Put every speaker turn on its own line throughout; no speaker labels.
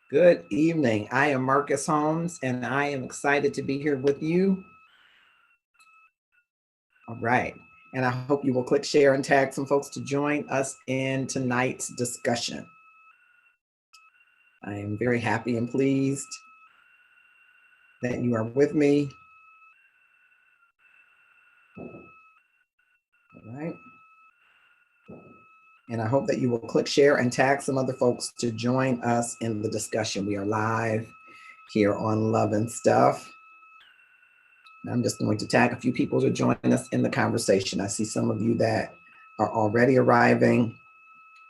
Good evening. I am Marcus Holmes, and I am excited to be here with you. All right. And I hope you will click share and tag some folks to join us in tonight's discussion. I am very happy and pleased that you are with me. All right. And I hope that you will click share and tag some other folks to join us in the discussion. We are live here on Love and Stuff. I'm just going to tag a few people to join us in the conversation. I see some of you that are already arriving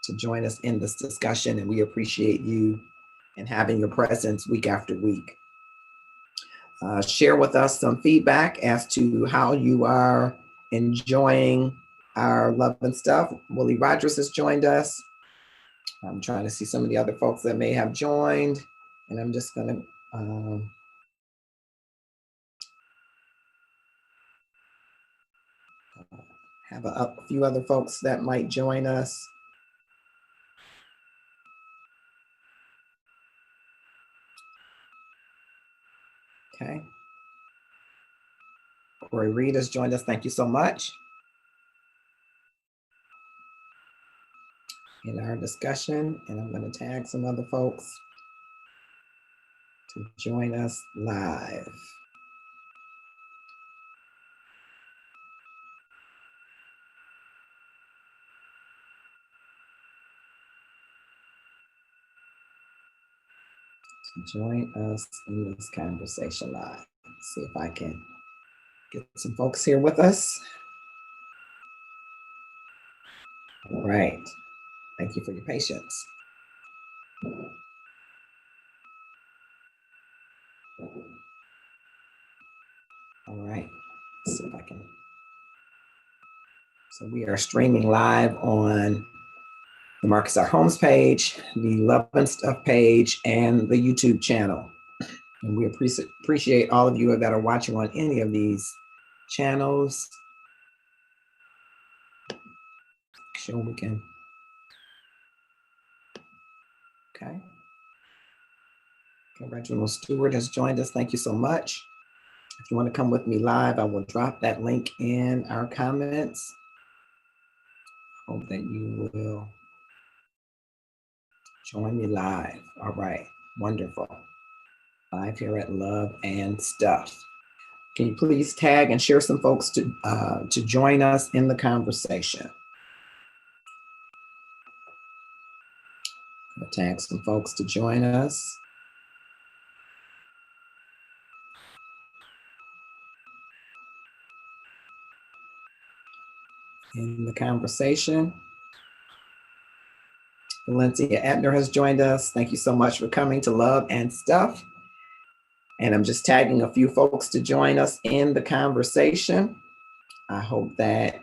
to join us in this discussion, and we appreciate you and having your presence week after week. Share with us some feedback as to how you are enjoying our Love and Stuff. Willie Rogers has joined us. I'm trying to see some of the other folks that may have joined, and I'm just going to have a few other folks that might join us. Okay. Corey Reed has joined us. Thank you so much. In our discussion, and I'm going to tag some other folks to join us live. Join us in this conversation live. Let's see if I can get some folks here with us. All right. Thank you for your patience. All right. Let's see if I can. So we are streaming live on the Marcus R. Holmes page, the Love and Stuff page, and the YouTube channel. And we appreciate all of you that are watching on any of these channels. Sure we can. Okay. Reginald Stewart has joined us. Thank you so much. If you want to come with me live, I will drop that link in our comments. Hope that you will join me live. All right, wonderful. Live here at Love and Stuff. Can you please tag and share some folks to join us in the conversation? I'm gonna tag some folks to join us. In the conversation. Valencia Ebner has joined us. Thank you so much for coming to Love and Stuff. And I'm just tagging a few folks to join us in the conversation. I hope that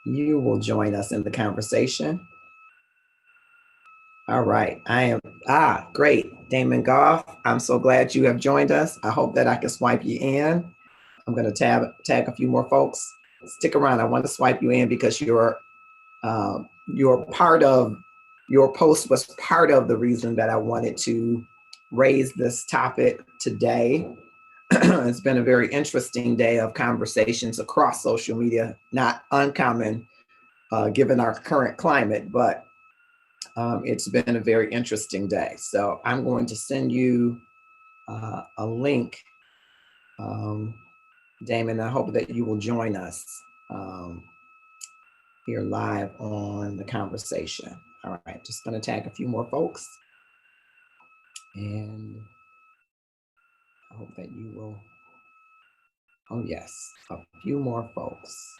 you will join us in the conversation. All right, great. Damon Goff, I'm so glad you have joined us. I hope that I can swipe you in. I'm gonna tag a few more folks. Stick around, I want to swipe you in because you're part of, your post was part of the reason that I wanted to raise this topic today. It's been a very interesting day of conversations across social media, not uncommon given our current climate, but it's been a very interesting day. So I'm going to send you a link, Damon. I hope that you will join us here live on the conversation. All right, just going to tag a few more folks. And I hope that you will, oh yes, a few more folks.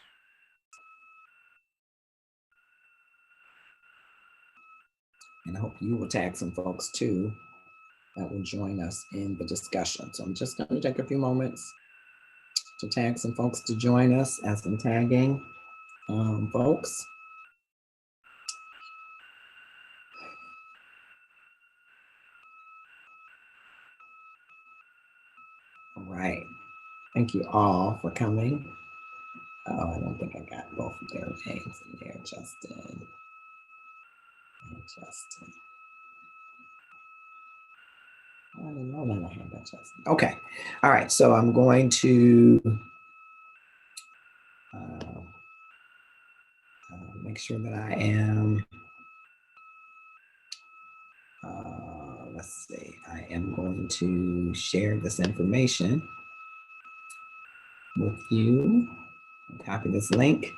And I hope you will tag some folks too that will join us in the discussion. So I'm just going to take a few moments to tag some folks to join us as I'm tagging folks. All right. Thank you all for coming. Oh, I don't think I got both of their names in there, Justin. And Justin. I didn't know that I had that, Justin. Okay. All right. So I'm going to make sure that I am, let's see, I am going to share this information with you. Copy this link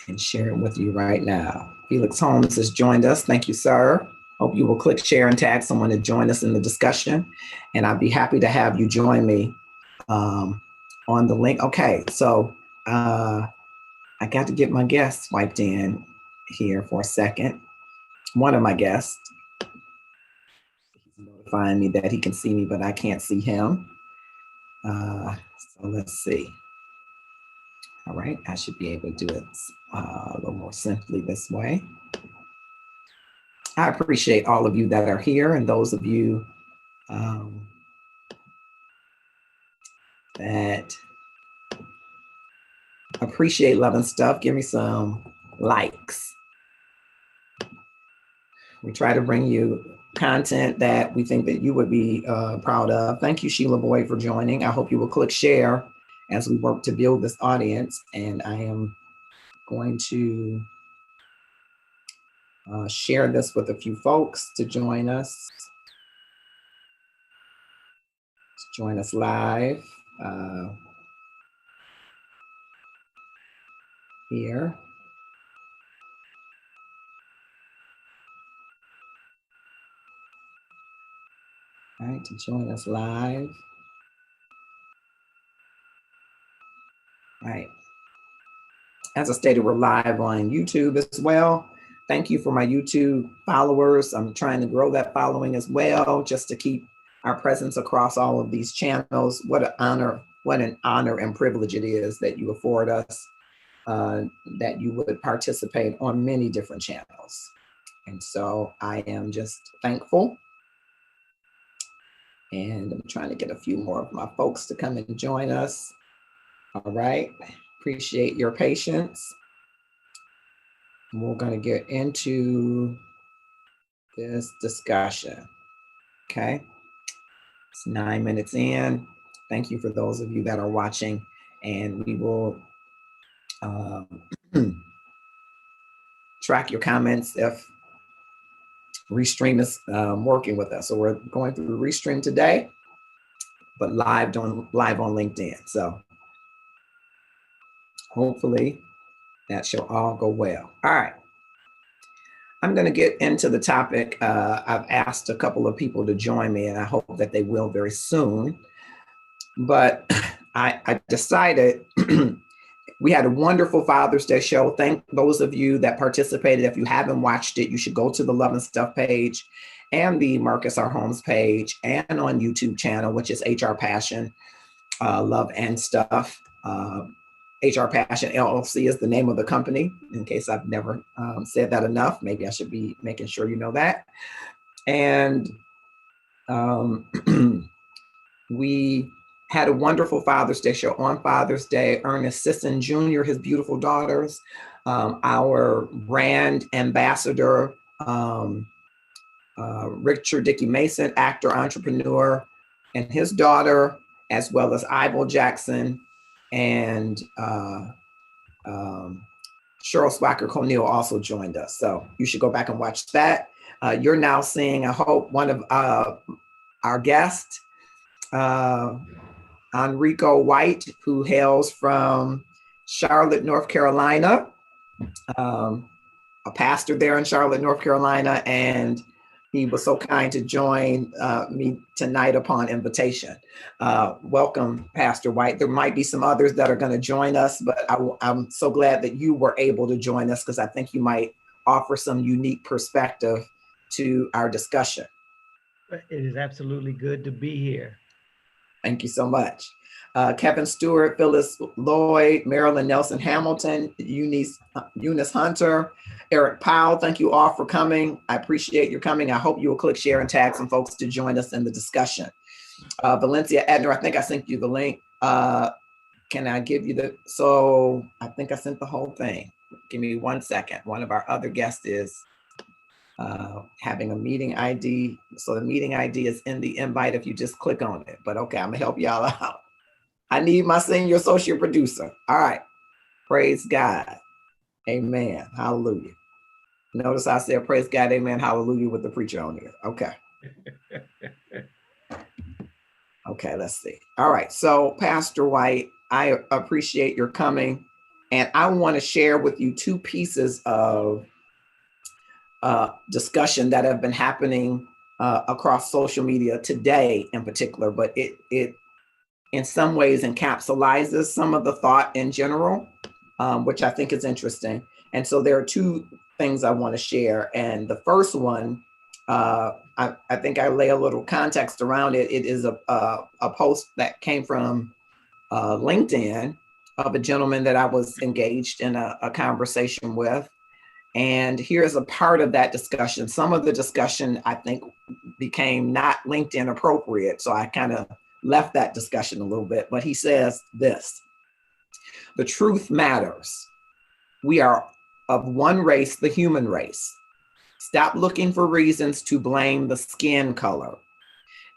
and share it with you right now. Felix Holmes has joined us. Thank you, sir. Hope you will click share and tag someone to join us in the discussion. And I'd be happy to have you join me on the link. Okay, so I got to get my guest swiped in here for a second. One of my guests, he's notifying me that he can see me, but I can't see him. So let's see. All right, I should be able to do it a little more simply this way. I appreciate all of you that are here and those of you that appreciate Love and Stuff. Give me some likes. We try to bring you content that we think that you would be proud of. Thank you, Sheila Boyd, for joining. I hope you will click share as we work to build this audience. And I am going to share this with a few folks to join us. Join us live here. All right, to join us live. All right. As I stated, we're live on YouTube as well. Thank you for my YouTube followers. I'm trying to grow that following as well, just to keep our presence across all of these channels. What an honor and privilege it is that you afford us, that you would participate on many different channels. And so I am just thankful. And I'm trying to get a few more of my folks to come and join us. All right, appreciate your patience. We're going to get into this discussion. Okay, it's 9 minutes in. Thank you for those of you that are watching, and we will track your comments if Restream is working with us. So we're going through Restream today, but live on LinkedIn. So hopefully that shall all go well. All right. I'm going to get into the topic. I've asked a couple of people to join me, and I hope that they will very soon. But I decided we had a wonderful Father's Day show. Thank those of you that participated. If you haven't watched it, you should go to the Love and Stuff page and the Marcus R. Holmes page and on YouTube channel, which is HR Passion, Love and Stuff. HR Passion LLC is the name of the company, in case I've never said that enough. Maybe I should be making sure you know that. And we had a wonderful Father's Day show. On Father's Day, Ernest Sisson Jr., his beautiful daughters, our brand ambassador, Richard Dickey Mason, actor, entrepreneur, and his daughter, as well as Ivo Jackson and Cheryl Swacker O'Neal also joined us. So you should go back and watch that. You're now seeing, I hope, one of our guests, Enrico White, who hails from Charlotte, North Carolina, a pastor there in Charlotte, North Carolina, and he was so kind to join me tonight upon invitation. Welcome, Pastor White. There might be some others that are going to join us, but I'm so glad that you were able to join us, because I think you might offer some unique perspective to our discussion.
It is absolutely good to be here.
Thank you so much. Kevin Stewart, Phyllis Lloyd, Marilyn Nelson Hamilton, Eunice Hunter, Eric Powell, thank you all for coming. I appreciate your coming. I hope you will click share and tag some folks to join us in the discussion. Valencia Edner, I think I sent you the link. Can I give you so I think I sent the whole thing. Give me 1 second. One of our other guests is having a meeting ID. So the meeting ID is in the invite if you just click on it. But okay, I'm gonna help y'all out. I need my senior associate producer. All right. Praise God. Amen. Hallelujah. Notice I said praise God, amen, hallelujah with the preacher on here. Okay. Okay, let's see. All right. So, Pastor White, I appreciate your coming. And I want to share with you two pieces of discussion that have been happening across social media today in particular, but it in some ways encapsulates some of the thought in general, which I think is interesting. And so there are two things I want to share. And the first one, I think I lay a little context around it. It is a post that came from LinkedIn of a gentleman that I was engaged in a conversation with. And here's a part of that discussion. Some of the discussion, I think, became not LinkedIn appropriate. So I kind of left that discussion a little bit. But he says this: the truth matters. We are of one race, the human race. Stop looking for reasons to blame the skin color.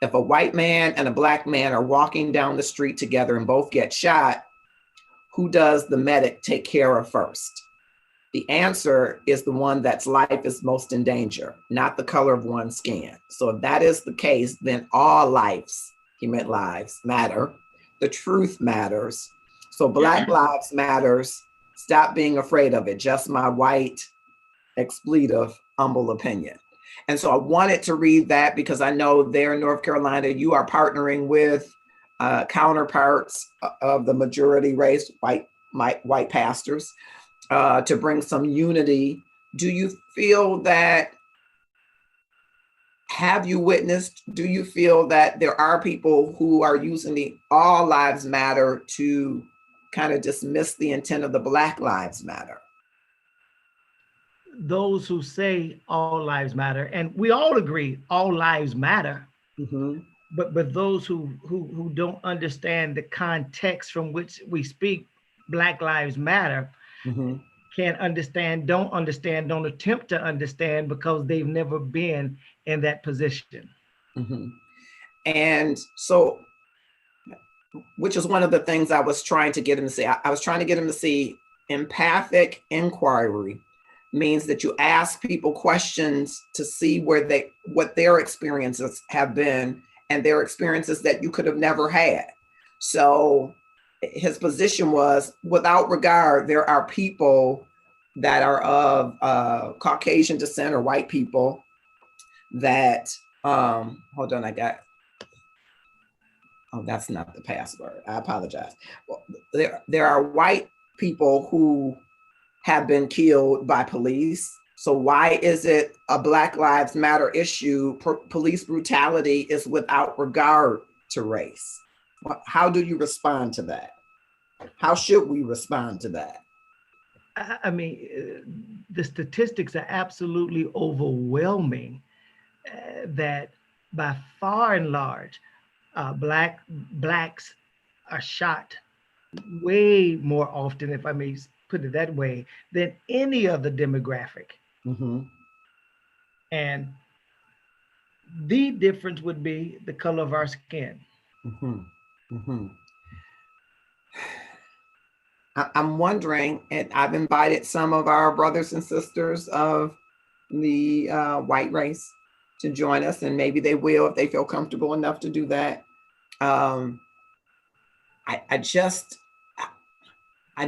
If a white man and a black man are walking down the street together and both get shot, who does the medic take care of first? The answer is the one that's life is most in danger, not the color of one's skin. So if that is the case, then all lives, he meant lives, matter. The truth matters. So Black Lives Matters. Stop being afraid of it. Just my white, expletive, humble opinion. And so I wanted to read that because I know there in North Carolina, you are partnering with counterparts of the majority race, white pastors, to bring some unity. Do you feel that, have you witnessed, do you feel that there are people who are using the all lives matter to kind of dismiss the intent of the Black Lives Matter?
Those who say all lives matter, and we all agree all lives matter, but those who don't understand the context from which we speak Black Lives Matter, can't understand, don't attempt to understand because they've never been in that position.
And so, which is one of the things I was trying to get him to see. I was trying to get him to see empathic inquiry means that you ask people questions to see what their experiences have been and their experiences that you could have never had. So his position was, without regard, there are people that are of Caucasian descent or white people that, hold on, that's not the password. I apologize. Well, there are white people who have been killed by police. So why is it a Black Lives Matter issue? Police brutality is without regard to race. How do you respond to that? How should we respond to that?
I mean, the statistics are absolutely overwhelming that by far and large, blacks are shot way more often, if I may put it that way, than any other demographic. And the difference would be the color of our skin.
I'm wondering, and I've invited some of our brothers and sisters of the white race to join us, and maybe they will if they feel comfortable enough to do that. I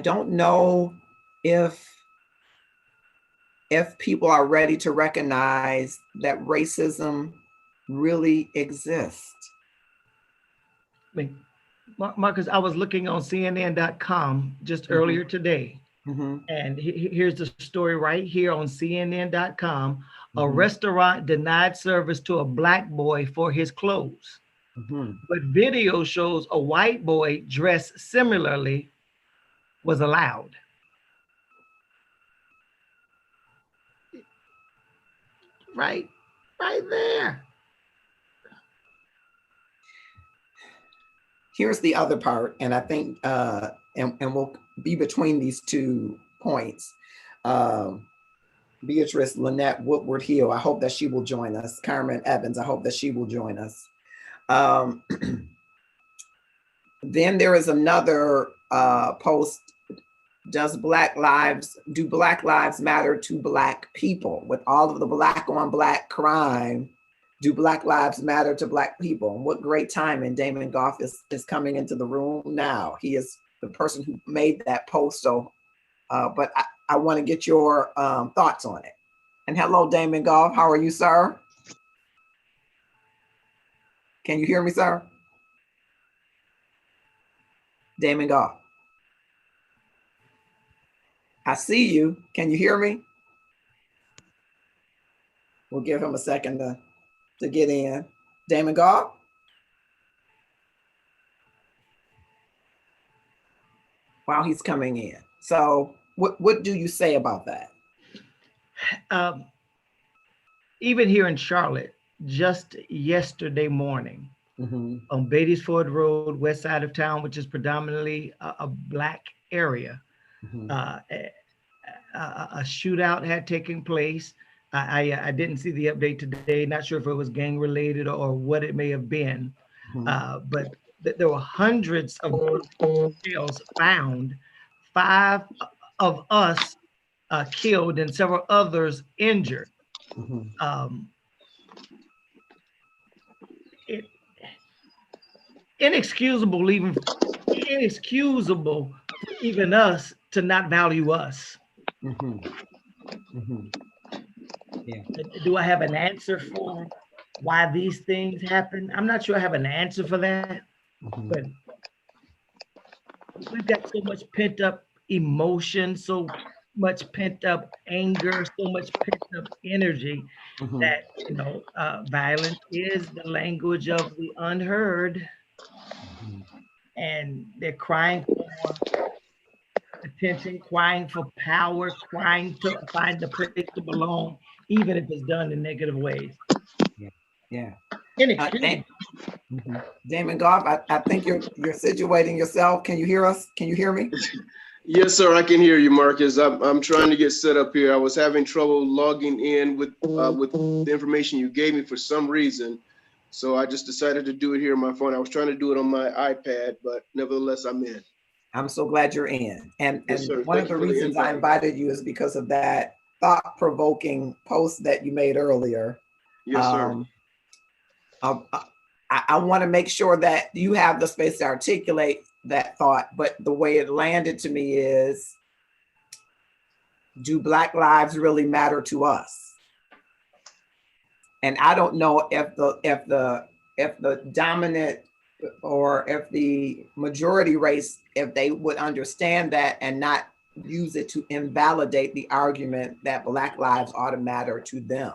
don't know if people are ready to recognize that racism really exists.
I mean, Marcus, I was looking on CNN.com just earlier today, and here's the story right here on CNN.com. A restaurant denied service to a Black boy for his clothes, but video shows a white boy dressed similarly was allowed. Right there.
Here's the other part, and I think, and we'll be between these 2 points. Beatrice Lynette Woodward Hill. I hope that she will join us. Carmen Evans, I hope that she will join us. Then there is another post. Do Black Lives matter to Black people? With all of the Black on Black crime, do Black lives matter to Black people? And what great timing. Damon Goff is coming into the room now. He is the person who made that post. So, but I want to get your thoughts on it. And hello, Damon Goff. How are you, sir? Can you hear me, sir? Damon Goff. I see you. Can you hear me? We'll give him a second to get in. Damon Goff? While he's coming in. So what do you say about that?
Even here in Charlotte, just yesterday morning, on Beatty's-Ford Road, west side of town, which is predominantly a Black area, a shootout had taken place. I didn't see the update today, not sure if it was gang related or what it may have been, but there were hundreds of shells found, 5 of us killed and several others injured. Inexcusable for even us to not value us. Yeah. Do I have an answer for why these things happen? I'm not sure I have an answer for that, but we've got so much pent up emotion, so much pent up anger, so much pent up energy that, violence is the language of the unheard. And they're crying for attention, crying for power, crying to find the place to belong, even if it's done in negative ways.
Yeah. Damon Goff, I think you're situating yourself. Can you hear us? Can you hear me?
Yes, sir. I can hear you, Marcus. I'm trying to get set up here. I was having trouble logging in with the information you gave me for some reason. So I just decided to do it here on my phone. I was trying to do it on my iPad, but nevertheless, I'm in.
I'm so glad you're in. And
Yes,
one of the reasons I invited you is because of that thought-provoking post that you made earlier.
Yes, sir.
I want to make sure that you have the space to articulate that thought, but the way it landed to me is, do Black lives really matter to us? And I don't know if the dominant or if the majority race, if they would understand that and not use it to invalidate the argument that Black lives ought to matter to them.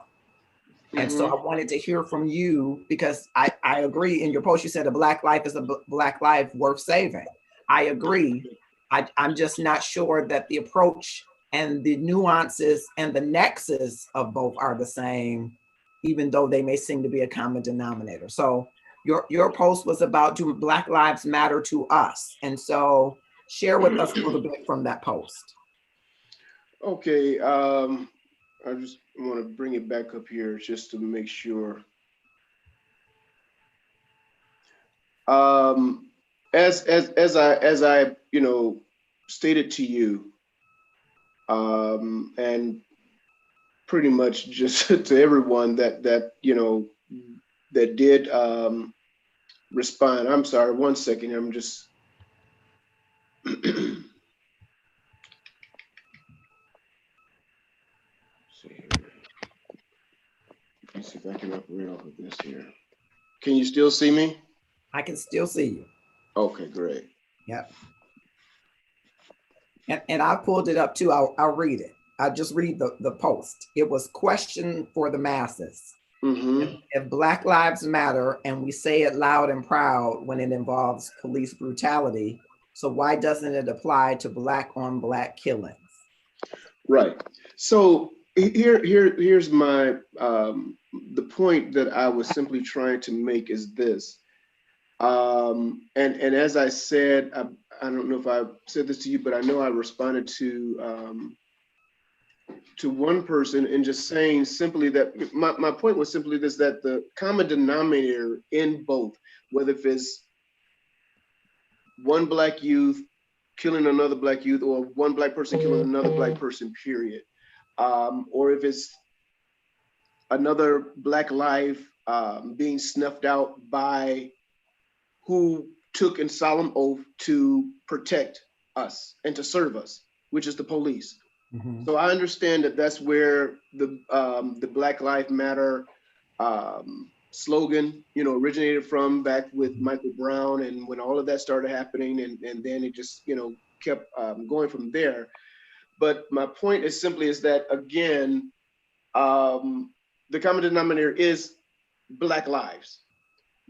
And so I wanted to hear from you, because I agree. In your post, you said a Black life is a Black life worth saving. I agree. I'm just not sure that the approach and the nuances and the nexus of both are the same, even though they may seem to be a common denominator. So your post was about, do Black lives matter to us? And so share with us a little bit from that post.
Okay. I just want to bring it back up here just to make sure. As I stated to you, and pretty much just to everyone that did respond. I'm sorry, 1 second. I'm just. Let's see if I can operate off of this here. Can you still see me?
I can still see you.
Okay, great.
Yep. And I pulled it up too. I'll read it. I'll just read the post. It was question for the masses. If Black lives matter and we say it loud and proud when it involves police brutality, so why doesn't it apply to Black on Black killings? Right.
So here's my the point that I was simply trying to make is this. And as I said, I don't know if I said this to you, but I know I responded to to one person and just saying simply that my point was simply this, that the common denominator in both, whether if it's one black youth killing another black youth, or one black person killing another black person, period, or if it's another black life being snuffed out by who took in solemn oath to protect us and to serve us, which is the police.
Mm-hmm.
So I understand that that's where the Black Lives Matter slogan, originated from, back with Michael Brown, and when all of that started happening, and then it just, kept going from there. But my point is simply is that, again, the common denominator is Black lives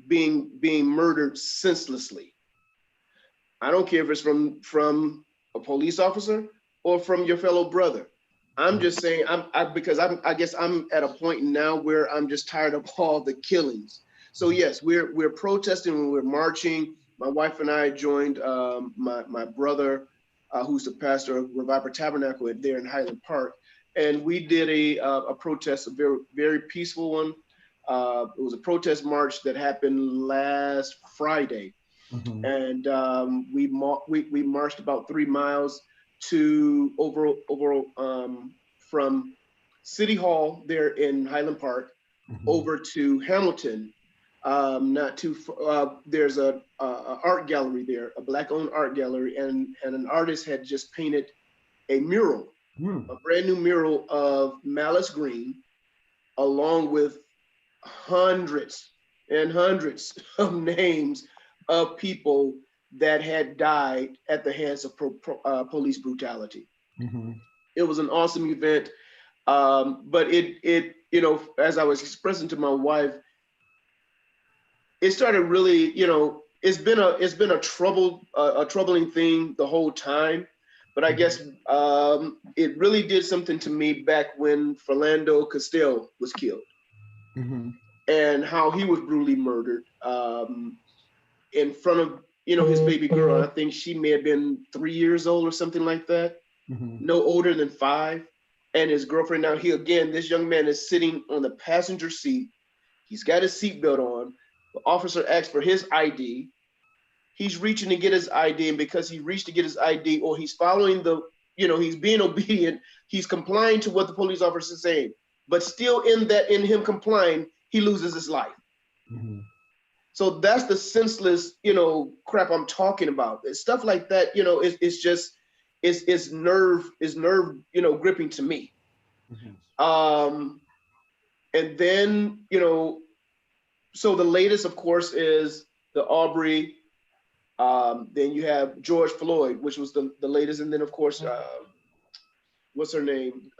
being murdered senselessly. I don't care if it's from a police officer or from your fellow brother. I'm just saying, I guess I'm at a point now where I'm just tired of all the killings. So yes, we're protesting and we're marching. My wife and I joined my brother, who's the pastor of Revival Tabernacle there in Highland Park, and we did a protest, a very, very peaceful one. It was a protest march that happened last Friday.
Mm-hmm.
And we marched about 3 miles to over from City Hall there in Highland Park,
Mm-hmm.
over to Hamilton. Not too far, there's a art gallery there, a Black-owned art gallery, and an artist had just painted a mural, a brand new mural of Malice Green, along with hundreds and hundreds of names of people that had died at the hands of police brutality.
Mm-hmm.
It was an awesome event, but it as I was expressing to my wife, it started really, it's been a troubling thing the whole time, but I guess it really did something to me back when Philando Castile was killed.
Mm-hmm.
And how he was brutally murdered in front of his baby girl. I think she may have been 3 years old or something like that,
Mm-hmm.
no older than 5. And his girlfriend, now this young man is sitting on the passenger seat. He's got his seatbelt on. The officer asked for his ID. He's reaching to get his ID, and because he reached to get his ID, or he's following he's being obedient, he's complying to what the police officer is saying. But still in him complying, he loses his life.
Mm-hmm.
So that's the senseless, crap I'm talking about. It's stuff like that, it's nerve gripping to me.
Mm-hmm.
And then, so the latest, of course, is the Aubrey. Then you have George Floyd, which was the latest. And then, of course, what's her name?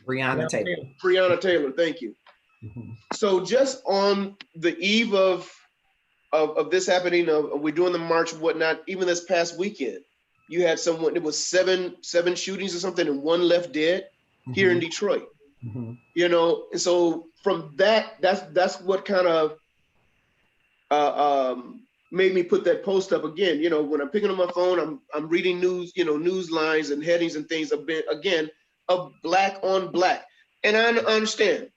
Breonna Taylor.
Breonna Taylor, thank you.
Mm-hmm.
So just on the eve of this happening, we're doing the march and whatnot, even this past weekend, you had someone, it was seven shootings or something, and one left dead here in Detroit.
Mm-hmm.
And so from that's what kind of made me put that post up again. When I'm picking up my phone, I'm reading news, news lines and headings and things have been, again, of Black on Black. And I understand.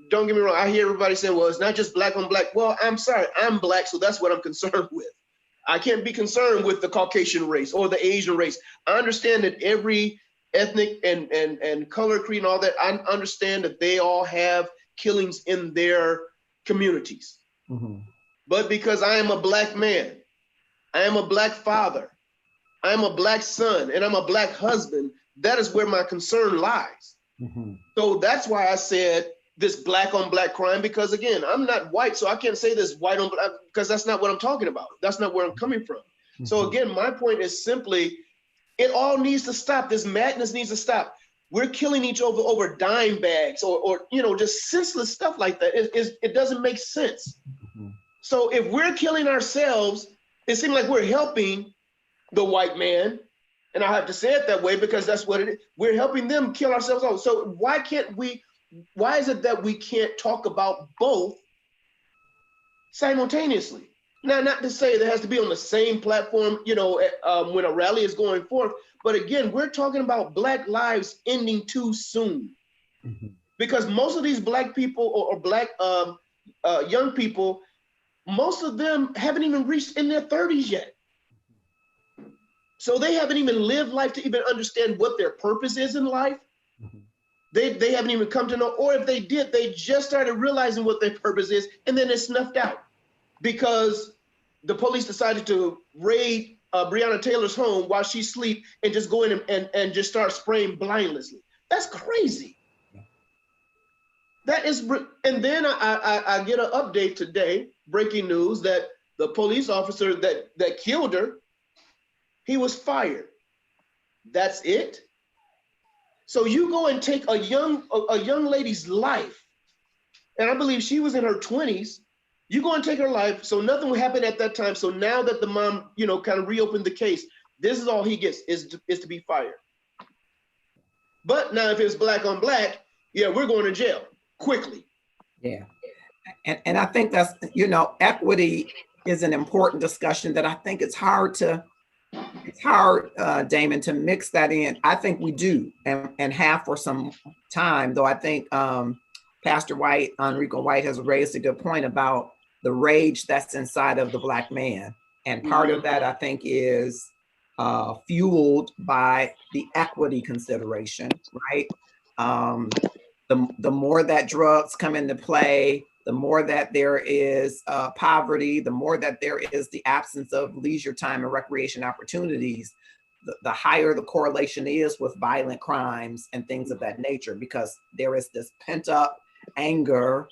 Don't get me wrong. I hear everybody saying, well, it's not just Black on Black. Well, I'm sorry, I'm Black, so that's what I'm concerned with. I can't be concerned with the Caucasian race or the Asian race. I understand that every ethnic and color, creed, and all that, I understand that they all have killings in their communities.
Mm-hmm.
But because I am a Black man, I am a Black father, I am a Black son, and I'm a Black husband, that is where my concern lies.
Mm-hmm. So
that's why I said this Black on Black crime, because again, I'm not white, so I can't say this white on Black, because that's not what I'm talking about. That's not where I'm coming from. Mm-hmm. So again, my point is simply, it all needs to stop. This madness needs to stop. We're killing each other over dime bags or just senseless stuff like that. It doesn't make sense.
Mm-hmm.
So if we're killing ourselves, it seems like we're helping the white man. And I have to say it that way because that's what it is. We're helping them kill ourselves off. So why is it that we can't talk about both simultaneously? Now, not to say that has to be on the same platform, when a rally is going forth, but again, we're talking about Black lives ending too soon. Mm-hmm. Because most of these Black people or Black young people, most of them haven't even reached in their 30s yet. So they haven't even lived life to even understand what their purpose is in life. Mm-hmm. They haven't even come to know, or if they did, they just started realizing what their purpose is, and then it's snuffed out because the police decided to raid Breonna Taylor's home while she sleep and just go in and just start spraying blindlessly. That's crazy. That is, and then I get an update today, breaking news, that the police officer that killed her, he was fired. That's it. So you go and take a young lady's life, and I believe she was in her 20s. You go and take her life, so nothing will happen at that time. So now that the mom, kind of reopened the case, this is all he gets is to be fired. But now if it's Black on Black, yeah, we're going to jail quickly.
Yeah, and I think that's, equity is an important discussion that I think it's hard, Damon, to mix that in. I think we do and have for some time, though I think Pastor White, Enrico White, has raised a good point about the rage that's inside of the Black man. And part of that, I think, is fueled by the equity consideration, right? The more that drugs come into play, the more that there is poverty, the more that there is the absence of leisure time and recreation opportunities, the higher the correlation is with violent crimes and things of that nature, because there is this pent up anger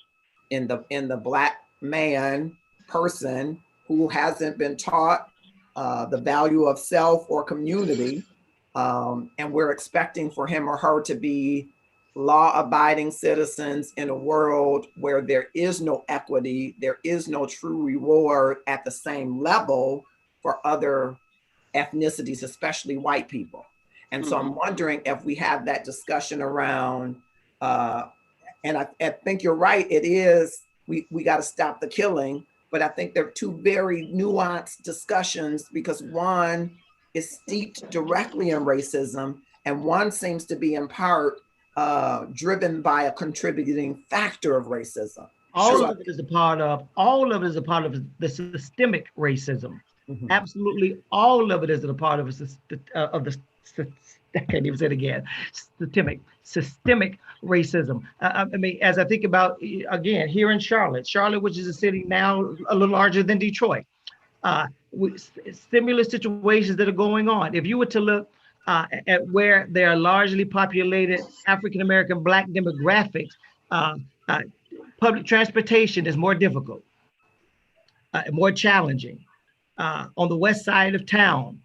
in the Black man person who hasn't been taught the value of self or community, and we're expecting for him or her to be law-abiding citizens in a world where there is no equity, there is no true reward at the same level for other ethnicities, especially white people. And so I'm wondering if we have that discussion around, and I think you're right, it is, we got to stop the killing, but I think they're two very nuanced discussions, because one is steeped directly in racism, and one seems to be in part driven by a contributing factor of racism.
All of it is a part of the systemic racism. Mm-hmm. Absolutely, all of it is a part of I can't even say it again. Systemic racism. I mean, as I think about, again, here in Charlotte, which is a city now a little larger than Detroit, with similar situations that are going on. If you were to look at where there are largely populated African-American Black demographics, public transportation is more difficult, more challenging. On the west side of town,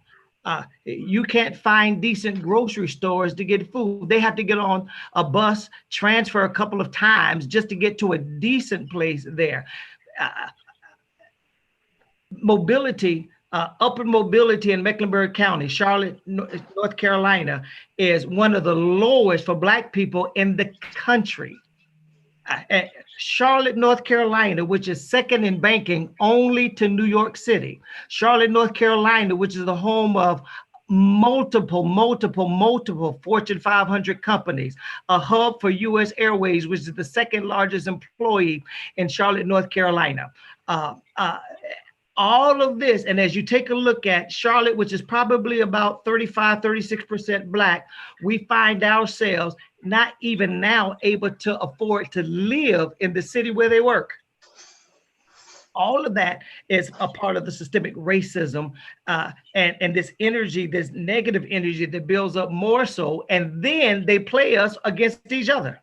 you can't find decent grocery stores to get food. They have to get on a bus, transfer a couple of times just to get to a decent place there. Mobility, upward mobility in Mecklenburg County, Charlotte, North Carolina, is one of the lowest for Black people in the country. Charlotte, North Carolina, which is second in banking only to New York City. Charlotte, North Carolina, which is the home of multiple Fortune 500 companies, a hub for U.S. Airways, which is the second largest employee in Charlotte, North Carolina. All of this, and as you take a look at Charlotte, which is probably about 35-36% Black, we find ourselves not even now able to afford to live in the city where they work. All of that is a part of the systemic racism and this energy, this negative energy that builds up more so, and then they play us against each other.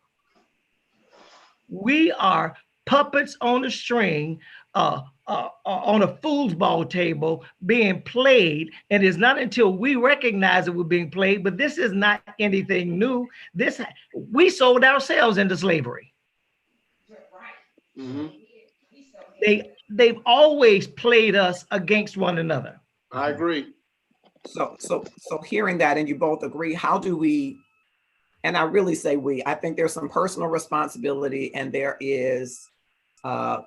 We are puppets on a string, on a foosball table being played, and it's not until we recognize that we're being played, but this is not anything new. We sold ourselves into slavery. Mm-hmm. They've always played us against one another.
I agree.
So hearing that, and you both agree, how do we, and I really say we, I think there's some personal responsibility, and there is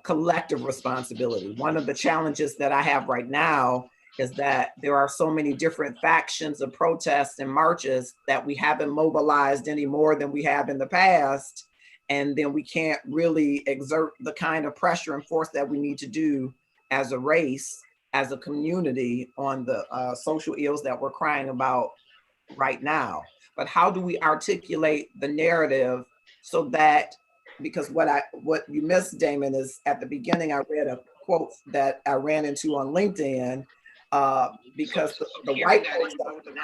collective responsibility. One of the challenges that I have right now is that there are so many different factions of protests and marches that we haven't mobilized any more than we have in the past. And then we can't really exert the kind of pressure and force that we need to do as a race, as a community, on the social ills that we're crying about right now. But how do we articulate the narrative so that, because what you missed, Damon, is at the beginning, I read a quote that I ran into on LinkedIn, because the white folks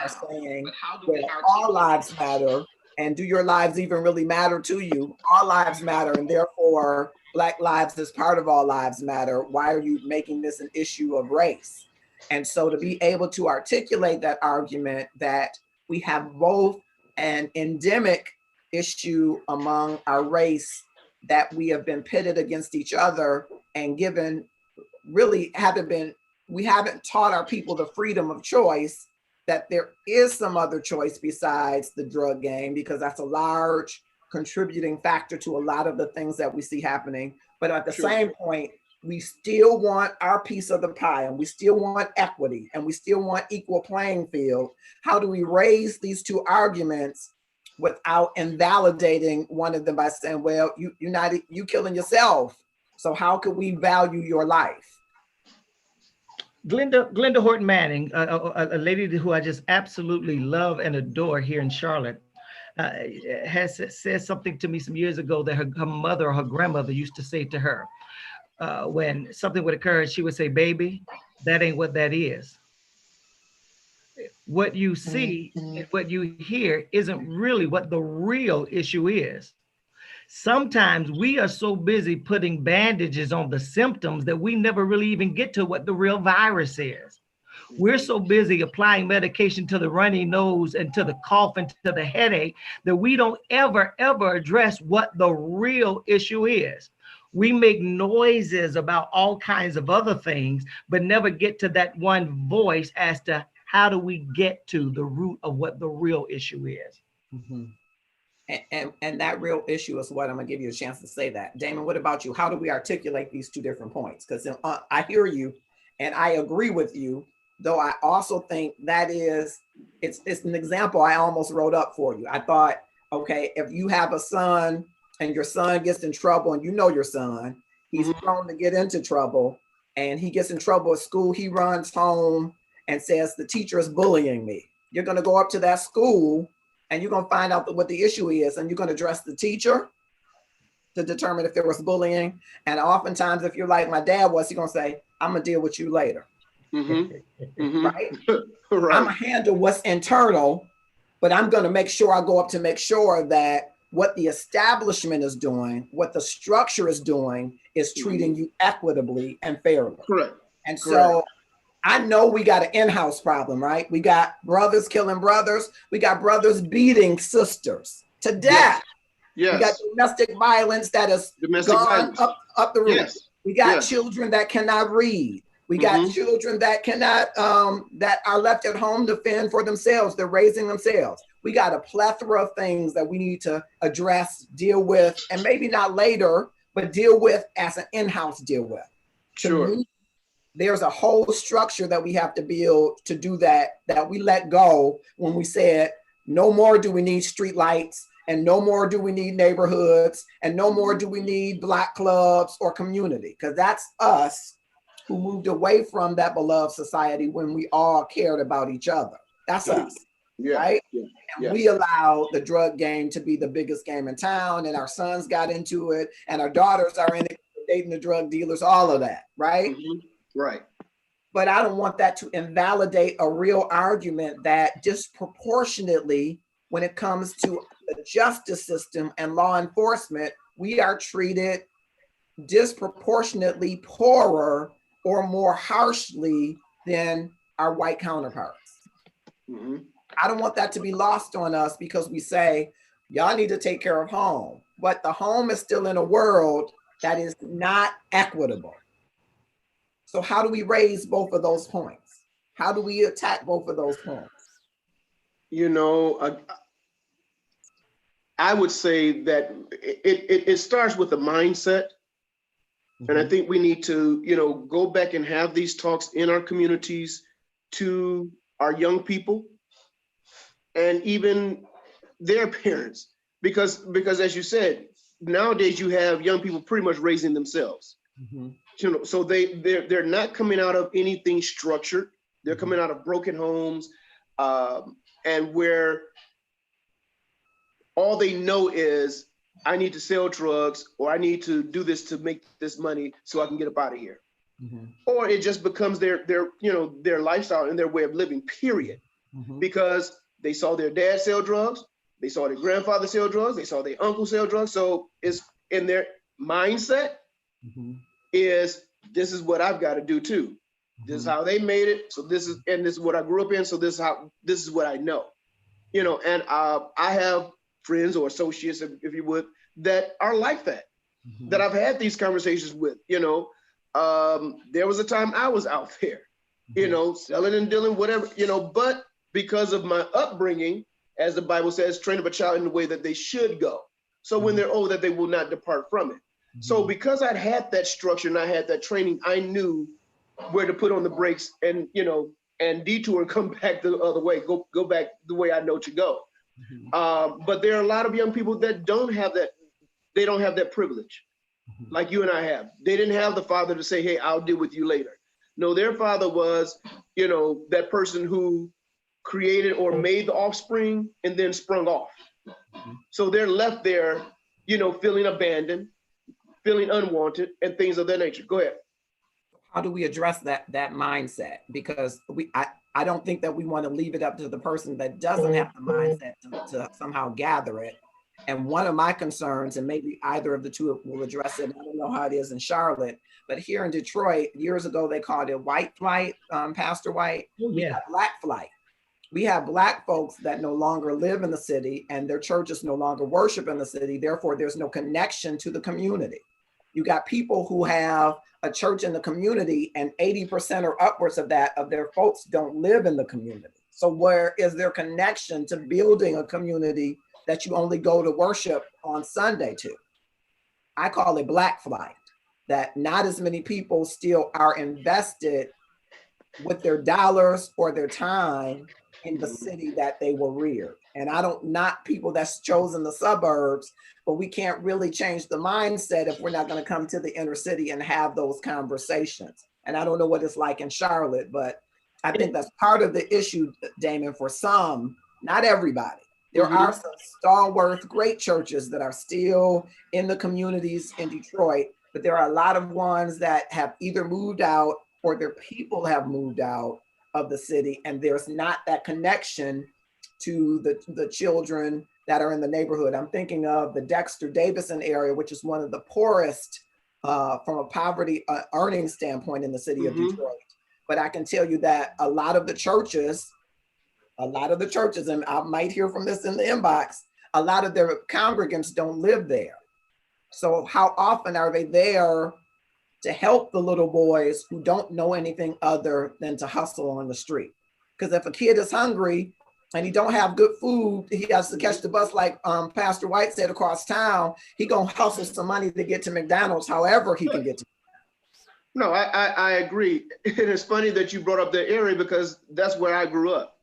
are saying, well, all lives matter, and do your lives even really matter to you? All lives matter, and therefore Black lives is part of all lives matter. Why are you making this an issue of race? And so to be able to articulate that argument that we have both an endemic issue among our race, that we have been pitted against each other and given, really we haven't taught our people the freedom of choice, that there is some other choice besides the drug game, because that's a large contributing factor to a lot of the things that we see happening. But at the same point, we still want our piece of the pie, and we still want equity, and we still want equal playing field. How do we raise these two arguments without invalidating one of them by saying, well, you killing yourself, so how could we value your life?
Glenda Horton Manning, a lady who I just absolutely love and adore here in Charlotte, has said something to me some years ago that her mother or her grandmother used to say to her. When something would occur, she would say, baby, that ain't what that is. What you see and what you hear isn't really what the real issue is. Sometimes we are so busy putting bandages on the symptoms that we never really even get to what the real virus is. We're so busy applying medication to the runny nose and to the cough and to the headache that we don't ever address what the real issue is. We make noises about all kinds of other things, but never get to that one voice as to how do we get to the root of what the real issue is.
Mm-hmm. And that real issue is what I'm gonna give you a chance to say that. Damon, what about you? How do we articulate these two different points? Because I hear you and I agree with you, though I also think that it's an example I almost wrote up for you. I thought, okay, if you have a son and your son gets in trouble, and you know your son, he's prone to get into trouble, and he gets in trouble at school, he runs home and says, the teacher is bullying me. You're gonna go up to that school and you're gonna find out what the issue is, and you're gonna address the teacher to determine if there was bullying. And oftentimes, if you're like my dad was, he's gonna say, I'm gonna deal with you later. Right? I'm gonna handle what's internal, but I'm gonna make sure I go up to make sure that what the establishment is doing, what the structure is doing, is treating you equitably and fairly.
Correct.
And so I know we got an in-house problem, right? We got brothers killing brothers. We got brothers beating sisters to death.
Yes.
We got domestic violence that has gone up the roof.
Yes.
We got children that cannot read. We got children that cannot, that are left at home to fend for themselves. They're raising themselves. We got a plethora of things that we need to address, deal with, and maybe not later, but deal with as an in-house deal with.
Sure.
To me, there's a whole structure that we have to build to do that we let go when we said, no more do we need street lights, and no more do we need neighborhoods, and no more do we need Black clubs or community, because that's us who moved away from that beloved society when we all cared about each other. That's us, right? And we allowed the drug game to be the biggest game in town, and our sons got into it, and our daughters are in it, dating the drug dealers, all of that, right?
Right.
But I don't want that to invalidate a real argument that disproportionately, when it comes to the justice system and law enforcement, we are treated disproportionately poorer or more harshly than our white counterparts. I don't want that to be lost on us because we say, y'all need to take care of home. But the home is still in a world that is not equitable. So how do we raise both of those points? How do we attack both of those points?
You know, I would say that it starts with a mindset. And I think we need to, go back and have these talks in our communities to our young people and even their parents, because as you said, nowadays you have young people pretty much raising themselves. So they're not coming out of anything structured. They're coming out of broken homes, and where all they know is, I need to sell drugs, or I need to do this to make this money so I can get up out of here. Or it just becomes their lifestyle and their way of living, period. Because they saw their dad sell drugs, they saw their grandfather sell drugs, they saw their uncle sell drugs. So it's in their mindset is, this is what I've got to do too. This is how they made it. So this is what I grew up in. So this is what I know. And I have friends or associates, if you would, that are like that, that I've had these conversations with. There was a time I was out there, selling and dealing, whatever, but because of my upbringing, as the Bible says, train up a child in the way that they should go. So when they're old, that they will not depart from it. So because I'd had that structure and I had that training, I knew where to put on the brakes and, and detour and come back the other way, go back the way I know to go. But there are a lot of young people that don't have that. They don't have that privilege like you and I have. They didn't have the father to say, hey, I'll deal with you later. No, their father was, that person who created or made the offspring and then sprung off. So they're left there, feeling abandoned, feeling unwanted, and things of that nature. Go ahead.
How do we address that mindset? Because I don't think that we want to leave it up to the person that doesn't have the mindset to somehow gather it. And one of my concerns, and maybe either of the two will address it, I don't know how it is in Charlotte, but here in Detroit, years ago, they called it white flight, Pastor White. We have black flight. We have Black folks that no longer live in the city and their churches no longer worship in the city. Therefore, there's no connection to the community. You got people who have a church in the community and 80% or upwards of their folks don't live in the community. So where is their connection to building a community that you only go to worship on Sunday to? I call it black flight, that not as many people still are invested with their dollars or their time in the city that they were reared. And I don't knock people that's chosen the suburbs, but we can't really change the mindset if we're not going to come to the inner city and have those conversations. And I don't know what it's like in Charlotte, but I think that's part of the issue, Damon, for some, not everybody. There are some stalwart, great churches that are still in the communities in Detroit, but there are a lot of ones that have either moved out or their people have moved out of the city, and there's not that connection to the children that are in the neighborhood. I'm thinking of the Dexter Davison area, which is one of the poorest from a poverty earning standpoint in the city of Detroit. But I can tell you that a lot of the churches, and I might hear from this in the inbox, a lot of their congregants don't live there. So how often are they there to help the little boys who don't know anything other than to hustle on the street? Because if a kid is hungry and he don't have good food, he has to catch the bus like Pastor White said across town, he gonna hustle some money to get to McDonald's however he can get to.
No, I agree. And it's funny that you brought up that area because that's where I grew up.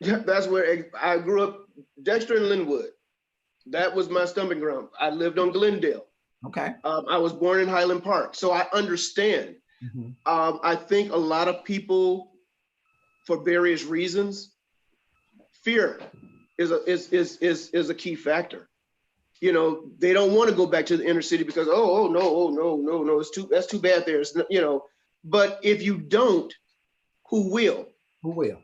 That's where I grew up, Dexter and Linwood. That was my stomping ground. I lived on Glendale.
Okay.
I was born in Highland Park, so I understand. I think a lot of people, for various reasons, fear is a key factor. They don't want to go back to the inner city because no, that's too bad there. It's, but if you don't, who will?
Who will?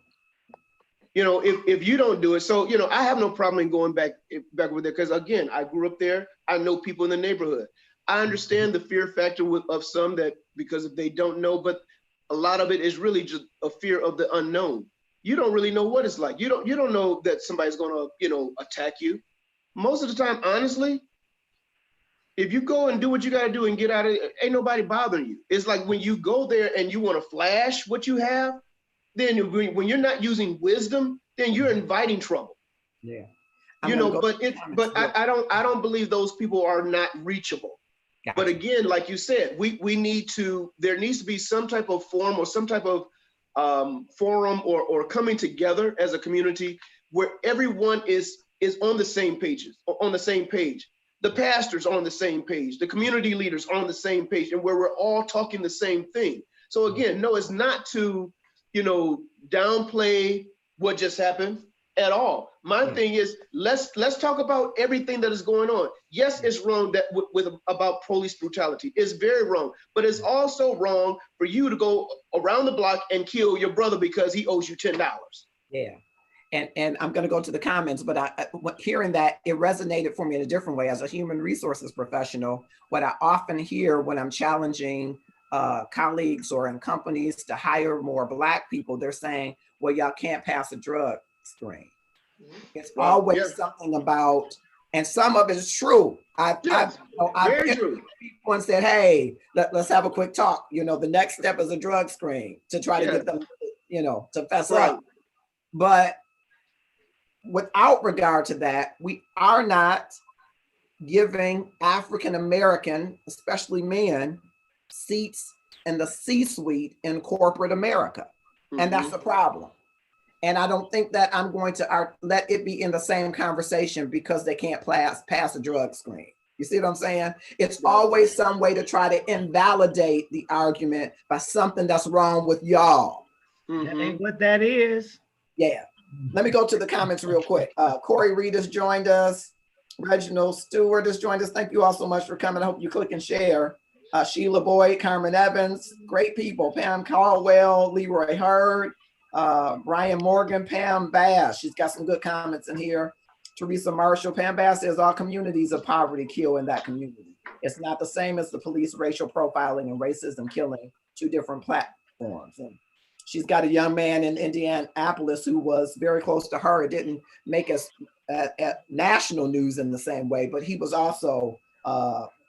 If you don't do it, so I have no problem in going back over there because again, I grew up there. I know people in the neighborhood. I understand the fear factor of some that because if they don't know, but a lot of it is really just a fear of the unknown. You don't really know what it's like. You don't know that somebody's going to attack you. Most of the time, honestly, if you go and do what you got to do and get out of it, ain't nobody bothering you. It's like when you go there and you want to flash what you have, then when you're not using wisdom, then you're inviting trouble.
Yeah.
But I don't believe those people are not reachable. But again, like you said, we need to, there needs to be some type of form or some type of forum or coming together as a community where everyone is on the same page. The pastors are on the same page. The community leaders are on the same page, and where we're all talking the same thing. So again, no, it's not to, downplay what just happened at all. My thing is, let's talk about everything that is going on. Yes, it's wrong that about police brutality. It's very wrong, but it's also wrong for you to go around the block and kill your brother because he owes you $10.
Yeah. And I'm going to go to the comments, but hearing that, it resonated for me in a different way. As a human resources professional, what I often hear when I'm challenging colleagues or in companies to hire more Black people, they're saying, well, y'all can't pass a drug screen. It's always something about, and some of it is true. I've
very true.
People and said, hey, let's have a quick talk. The next step is a drug screen to try to get them, to fess up. But without regard to that, we are not giving African American, especially men, seats in the C-suite in corporate America. And that's the problem. And I don't think that I'm going to let it be in the same conversation because they can't pass a drug screen. You see what I'm saying? It's always some way to try to invalidate the argument by something that's wrong with y'all.
That ain't what that is.
Yeah. Let me go to the comments real quick. Corey Reed has joined us. Reginald Stewart has joined us. Thank you all so much for coming. I hope you click and share. Sheila Boyd, Carmen Evans, great people. Pam Caldwell, Leroy Hurd, Brian Morgan, Pam Bass. She's got some good comments in here. Teresa Marshall, Pam Bass says all communities of poverty kill in that community. It's not the same as the police racial profiling and racism killing, two different platforms. And she's got a young man in Indianapolis who was very close to her. It didn't make us at national news in the same way, but he was also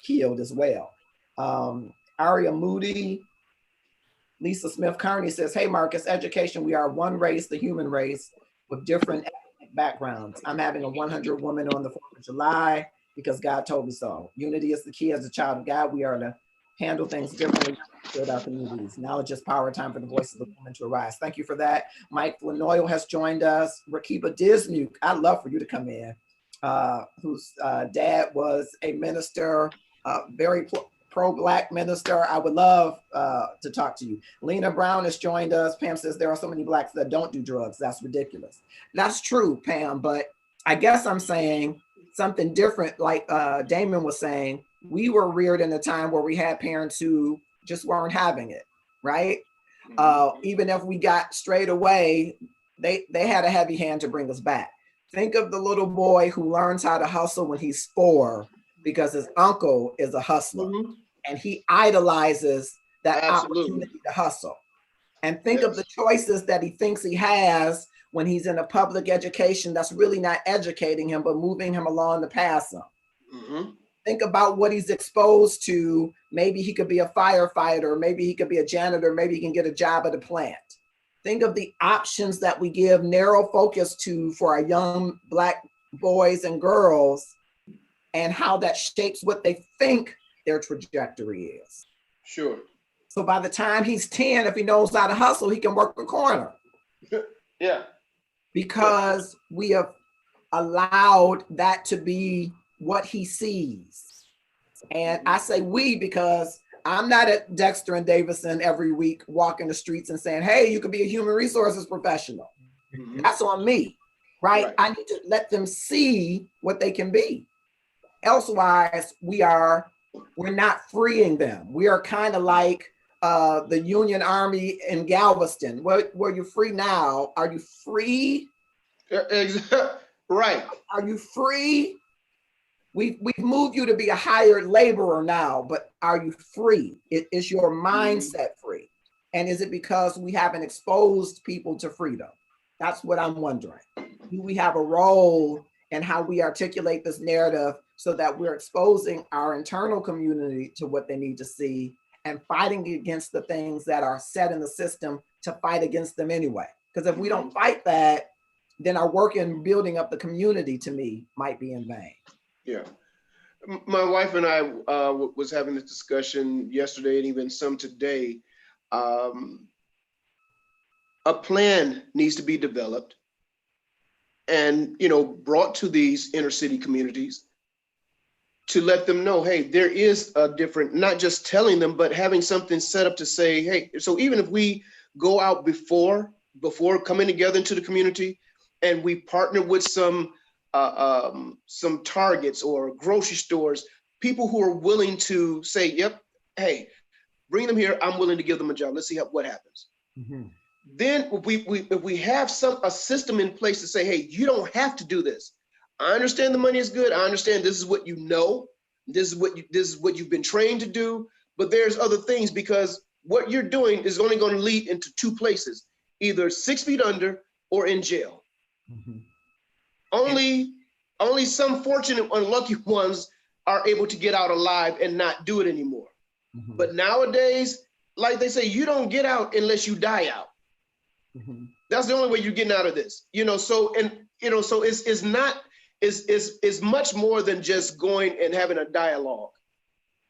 killed as well. Aria Moody, Lisa Smith Kearney says, hey, Marcus, education, we are one race, the human race, with different ethnic backgrounds. I'm having a 100 woman on the 4th of July because God told me so. Unity is the key. As a child of God, we are to handle things differently to build our communities. Knowledge is power. Time for the voice of the woman to arise. Thank you for that. Mike Lanoyle has joined us. Rakiba Dismuke, I'd love for you to come in, whose dad was a minister, very pro-Black minister. I would love to talk to you. Lena Brown has joined us. Pam says there are so many Blacks that don't do drugs. That's ridiculous. That's true, Pam, but I guess I'm saying something different. Like Damon was saying, we were reared in a time where we had parents who just weren't having it, right? Even if we got straight away, they had a heavy hand to bring us back. Think of the little boy who learns how to hustle when he's 4 because his uncle is a hustler and he idolizes that opportunity to hustle. And think of the choices that he thinks he has when he's in a public education that's really not educating him, but moving him along the path. Think about what he's exposed to. Maybe he could be a firefighter, maybe he could be a janitor, maybe he can get a job at a plant. Think of the options that we give narrow focus to for our young Black boys and girls and how that shapes what they think their trajectory is.
Sure.
So by the time he's 10, if he knows how to hustle, he can work a corner.
Yeah.
Because we have allowed that to be what he sees. And I say we because I'm not at Dexter and Davison every week walking the streets and saying, hey, you could be a human resources professional. That's on me, right? I need to let them see what they can be. Elsewise, we're not freeing them. We are kind of like the Union Army in Galveston. Were you free now? Are you free?
Right.
Are you free? We've moved you to be a hired laborer now, but are you free? Is your mindset free? And is it because we haven't exposed people to freedom? That's what I'm wondering. Do we have a role in how we articulate this narrative so that we're exposing our internal community to what they need to see and fighting against the things that are set in the system to fight against them anyway? Because if we don't fight that, then our work in building up the community, to me, might be in vain.
Yeah. My wife and I was having this discussion yesterday and even some today. A plan needs to be developed and, brought to these inner city communities to let them know, hey, there is a different, not just telling them, but having something set up to say, hey, so even if we go out before coming together into the community and we partner with some Targets or grocery stores, people who are willing to say, yep, hey, bring them here, I'm willing to give them a job. Let's see what happens. Mm-hmm. Then if we have a system in place to say, hey, you don't have to do this. I understand the money is good. I understand this is what you know. This is what you've been trained to do. But there's other things, because what you're doing is only going to lead into two places, either 6 feet under or in jail. Mm-hmm. Only some fortunate, unlucky ones are able to get out alive and not do it anymore. Mm-hmm. But nowadays, like they say, you don't get out unless you die out. Mm-hmm. That's the only way you're getting out of this. So it's much more than just going and having a dialogue.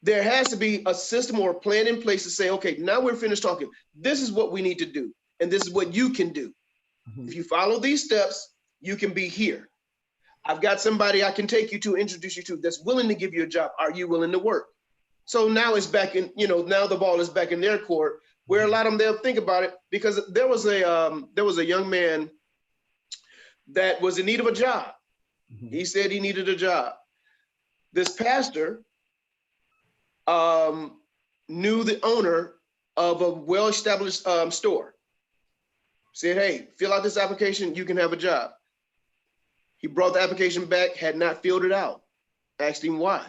There has to be a system or a plan in place to say, okay, now we're finished talking. This is what we need to do, and this is what you can do. Mm-hmm. If you follow these steps, you can be here. I've got somebody I can take you to, introduce you to, that's willing to give you a job. Are you willing to work? So now it's back in, now the ball is back in their court, where a lot of them, they'll think about it, because there was a young man that was in need of a job. Mm-hmm. He said he needed a job. This pastor knew the owner of a well-established store. Said, hey, fill out this application, you can have a job. He brought the application back, had not filled it out. Asked him why.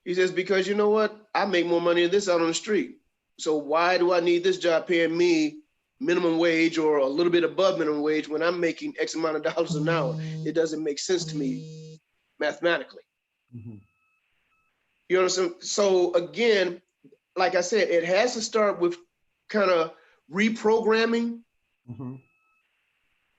He says, because you know what? I make more money than this out on the street. So why do I need this job paying me minimum wage or a little bit above minimum wage when I'm making X amount of dollars an hour? It doesn't make sense to me mathematically. Mm-hmm. You understand? So again, like I said, it has to start with kind of reprogramming, mm-hmm.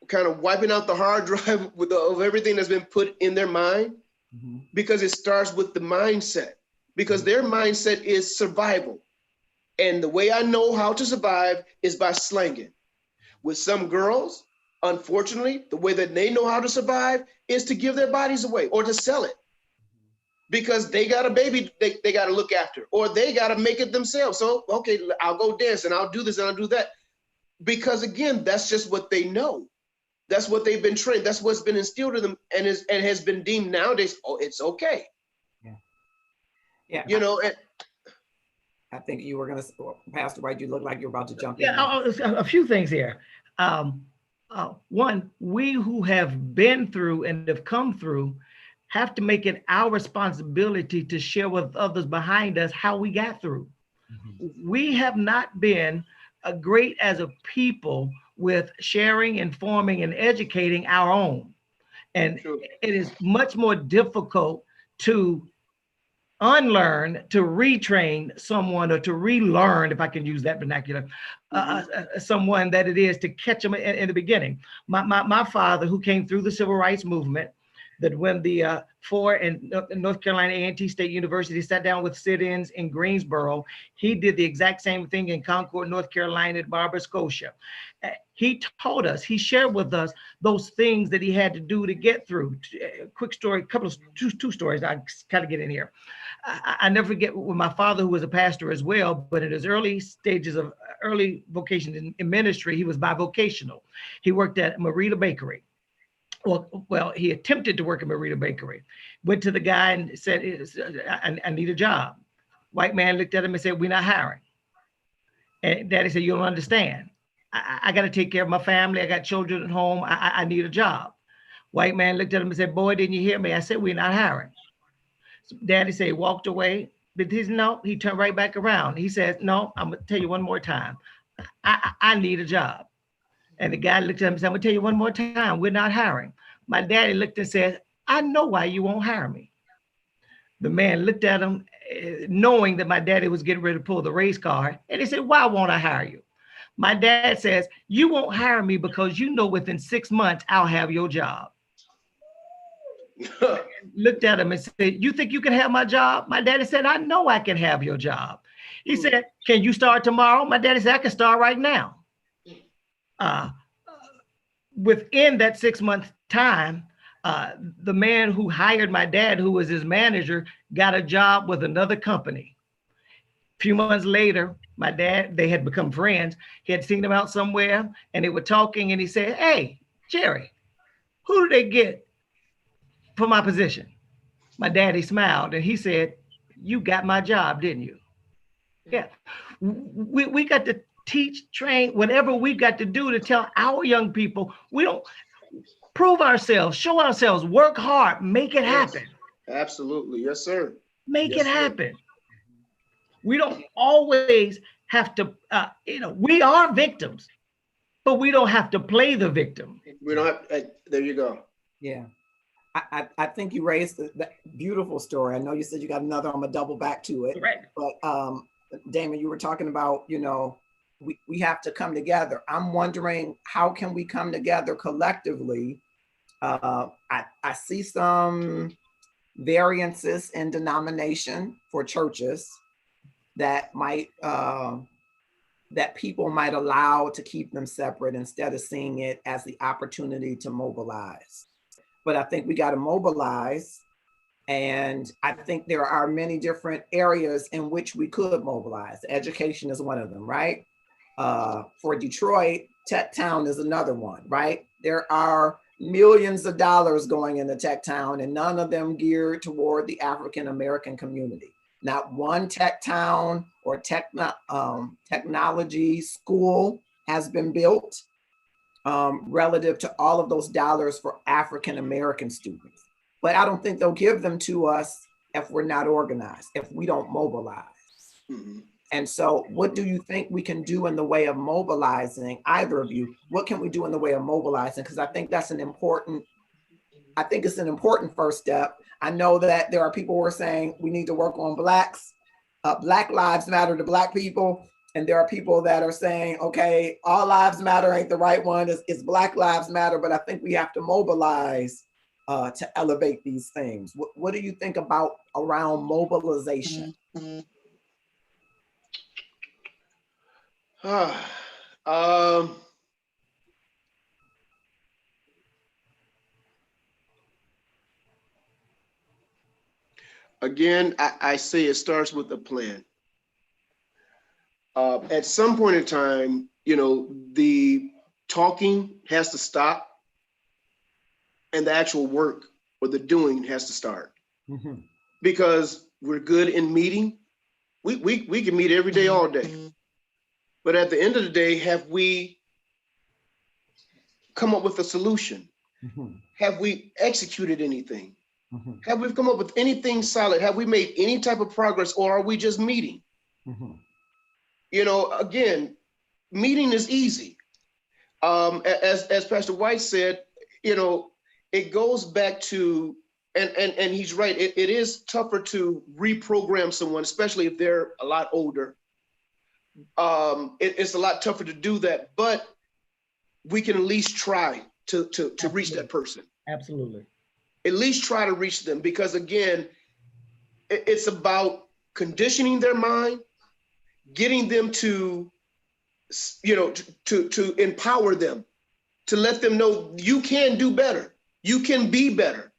kind of wiping out the hard drive of everything that's been put in their mind, mm-hmm. because it starts with the mindset, because their mindset is survival. And the way I know how to survive is by slanging. With some girls, unfortunately, the way that they know how to survive is to give their bodies away or to sell it, because they got a baby they got to look after, or they got to make it themselves. So, okay, I'll go dance and I'll do this and I'll do that. Because again, that's just what they know. That's what they've been trained. That's what's been instilled in them and has been deemed nowadays, oh, it's okay.
Yeah. I think you were going to, Pastor White, you look like you're about to jump in.
A few things here. One, we who have been through and have come through have to make it our responsibility to share with others behind us how we got through. Mm-hmm. We have not been great as a people with sharing, informing, and educating our own. And sure. It is much more difficult to unlearn, to retrain someone, or to relearn, if I can use that vernacular, someone, that it is to catch them in the beginning. My father, who came through the civil rights movement, that when the four in North Carolina A&T State University sat down with sit-ins in Greensboro, he did the exact same thing in Concord, North Carolina, at Barbara Scotia. He taught us, he shared with us those things that he had to do to get through. Quick story, two stories I kind of get in here. I never forget when my father, who was a pastor as well, but in his early stages of early vocation in ministry, he was bivocational. He worked at Marita Bakery. Well, he attempted to work at Marita Bakery. Went to the guy and said, I need a job. White man looked at him and said, we're not hiring. And Daddy said, you don't understand. I got to take care of my family. I got children at home. I need a job. White man looked at him and said, boy, didn't you hear me? I said, we're not hiring. So Daddy said, he walked away. But he turned right back around. He says, no, I'm going to tell you one more time. I need a job. And the guy looked at him and said, I'm going to tell you one more time, we're not hiring. My daddy looked and said, I know why you won't hire me. The man looked at him, knowing that my daddy was getting ready to pull the race card. And he said, why won't I hire you? My dad says, you won't hire me because you know within 6 months, I'll have your job. Looked at him and said, "You think you can have my job?" My daddy said, "I know I can have your job." He said, "Can you start tomorrow?" My daddy said, "I can start right now." Within that 6 month time, the man who hired my dad, who was his manager, got a job with another company. A few months later, my dad, they had become friends. He had seen him out somewhere and they were talking and he said, "Hey, Jerry, who did they get for my position?" My daddy smiled and he said, "You got my job, didn't you?" Yeah. We got to teach, train, whatever we got to do to tell our young people, we don't prove ourselves, show ourselves, work hard, make it happen.
Absolutely. Yes, sir.
Make it happen. We don't always have to, we are victims, but we don't have to play the victim.
We don't have, there you go.
Yeah. I think you raised the beautiful story. I know you said you got another, I'm gonna double back to it.
Right.
But Damon, you were talking about, we have to come together. I'm wondering, how can we come together collectively? I see some variances in denomination for churches that might, that people might allow to keep them separate instead of seeing it as the opportunity to mobilize. But I think we got to mobilize. And I think there are many different areas in which we could mobilize. Education is one of them, right? For Detroit, Tech Town is another one, right? There are millions of dollars going into Tech Town and none of them geared toward the African-American community. Not one Tech Town or technology school has been built relative to all of those dollars for African-American students. But I don't think they'll give them to us if we're not organized, if we don't mobilize. Mm-hmm. And so what do you think we can do in the way of mobilizing, either of you? What can we do in the way of mobilizing? Because I think that's it's an important first step. I know that there are people who are saying we need to work on Blacks. Black lives matter to Black people. And there are people that are saying, okay, all lives matter ain't the right one. It's Black lives matter. But I think we have to mobilize to elevate these things. What do you think about around mobilization?
Again, I say it starts with a plan. At some point in time, the talking has to stop and the actual work or the doing has to start. Mm-hmm. Because we're good in meeting. We can meet every day, all day. But at the end of the day, have we come up with a solution? Mm-hmm. Have we executed anything? Mm-hmm. Have we come up with anything solid? Have we made any type of progress, or are we just meeting? Mm-hmm. Again, meeting is easy. As Pastor White said, it goes back to, and he's right, it is tougher to reprogram someone, especially if they're a lot older. It's a lot tougher to do that, but we can at least try to reach that person.
Absolutely.
At least try to reach them, because again, it's about conditioning their mind, getting them to empower them, to let them know you can do better, you can be better.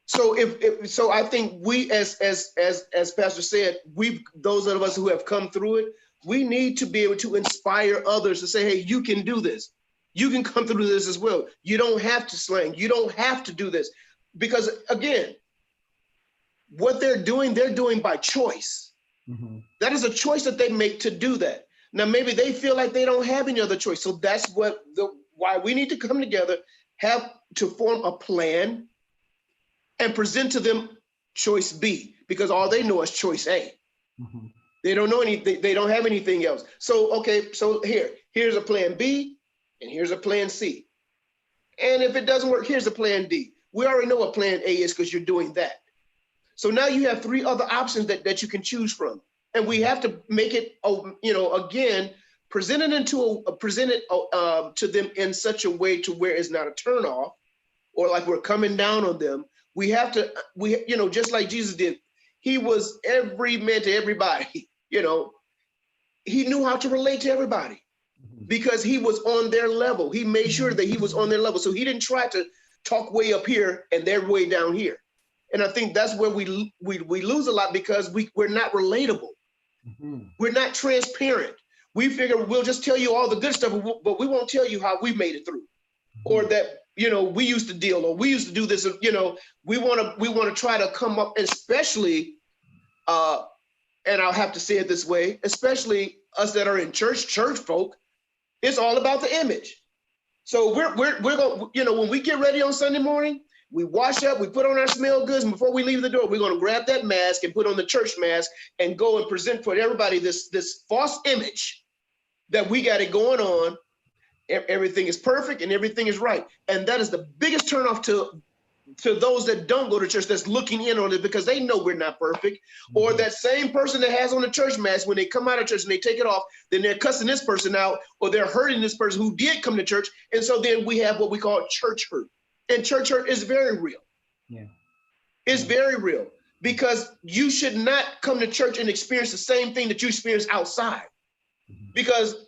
So so I think we, as Pastor said, those of us who have come through it, we need to be able to inspire others to say, hey, you can do this. You can come through this as well. You don't have to slang. You don't have to do this. Because again, what they're doing by choice. Mm-hmm. That is a choice that they make to do that. Now, maybe they feel like they don't have any other choice. So that's why we need to come together, have to form a plan and present to them choice B, because all they know is choice A. Mm-hmm. They don't know anything. They don't have anything else. So, okay, so here's a plan B and here's a plan C. And if it doesn't work, here's a plan D. We already know what plan A is because you're doing that. So now you have three other options that you can choose from. And we have to make it, again, present it to them in such a way to where it's not a turnoff or like we're coming down on them, We have to, just like Jesus did, he was every man to everybody, he knew how to relate to everybody because he was on their level. He made sure that he was on their level. So he didn't try to talk way up here and they're way down here. And I think that's where we lose a lot because we're not relatable. We're not transparent. We figure we'll just tell you all the good stuff, but we won't tell you how we made it through, or that we used to deal, or we used to do this. We want to try to come up, especially, and I'll have to say it this way, especially us that are in church folk. It's all about the image. So we're going, when we get ready on Sunday morning, we wash up, we put on our smell goods, and before we leave the door, we're going to grab that mask and put on the church mask and go and present for everybody this false image that we got it going on. Everything is perfect and everything is right. And that is the biggest turnoff to those that don't go to church, that's looking in on it because they know we're not perfect. Or that same person that has on the church mask, when they come out of church and they take it off, then they're cussing this person out, or they're hurting this person who did come to church. And so then we have what we call church hurt. And church hurt is very real. Yeah. It's very real because you should not come to church and experience the same thing that you experience outside. Because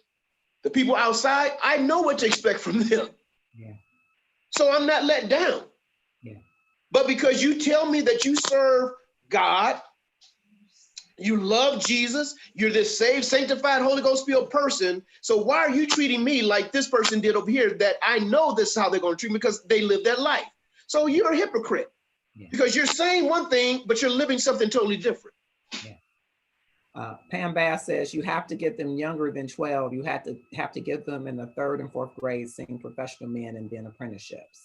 the people outside, I know what to expect from them. Yeah. So I'm not let down. Yeah. But because you tell me that you serve God, you love Jesus, you're this saved, sanctified, Holy Ghost filled person. So why are you treating me like this person did over here that I know this is how they're going to treat me because they live that life? So you're a hypocrite because you're saying one thing, but you're living something totally different.
Yeah. Pam Bass says you have to get them younger than 12. You have to get them in the 3rd and 4th grade, seeing professional men and then apprenticeships.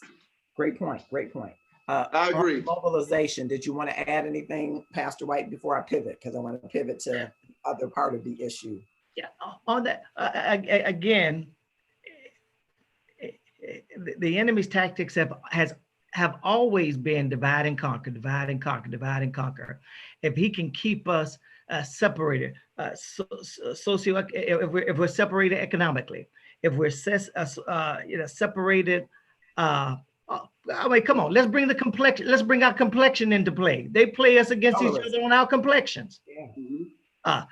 Great point. Great point.
I agree.
Mobilization. Did you want to add anything, Pastor White, before I pivot? Because I want to pivot to the other part of the issue.
Yeah. On that, again, the enemy's tactics have always been divide and conquer, divide and conquer, divide and conquer. If he can keep us separated, if we're separated economically, if we're separated. I mean, come on, let's bring our complexion into play. They play us against each other on our complexions. Yeah.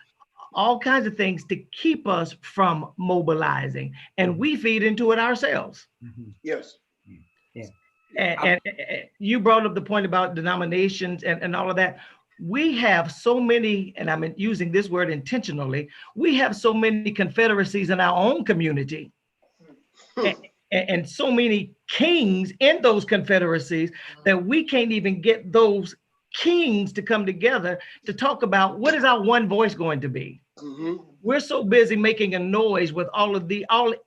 All kinds of things to keep us from mobilizing, and we feed into it ourselves.
Yes.
Yeah.
And you brought up the point about denominations and all of that. We have so many, and I'm using this word intentionally, we have so many confederacies in our own community. And so many kings in those confederacies that we can't even get those kings to come together to talk about what is our one voice going to be. We're so busy making a noise with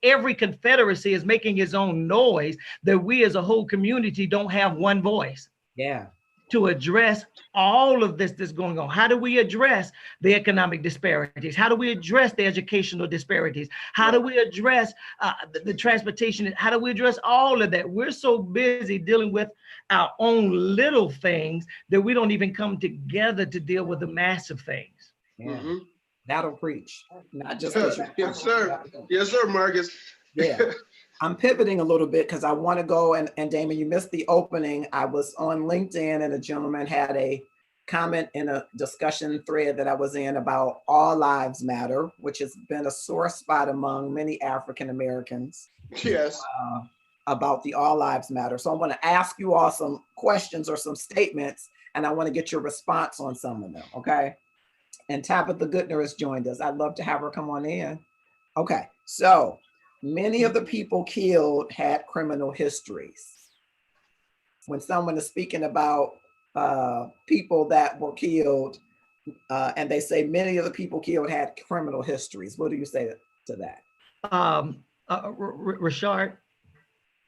every confederacy is making its own noise that we as a whole community don't have one voice.
Yeah.
To address all of this that's going on. How do we address the economic disparities? How do we address the educational disparities? How do we address the transportation? How do we address all of that? We're so busy dealing with our own little things that we don't even come together to deal with the massive things.
Yeah. That'll preach. Not just
yes, sir. Yes, sir, Marcus.
Yeah. I'm pivoting a little bit because I want to go and Damon, you missed the opening. I was on LinkedIn and a gentleman had a comment in a discussion thread that I was in about All Lives Matter, which has been a sore spot among many African Americans.
Yes.
About the All Lives Matter. So I want to ask you all some questions or some statements, and I want to get your response on some of them, okay? And Tabitha Goodner has joined us. I'd love to have her come on in. Okay, so many of the people killed had criminal histories. When someone is speaking about people that were killed, and they say many of the people killed had criminal histories, what do you say to that?
Rayshard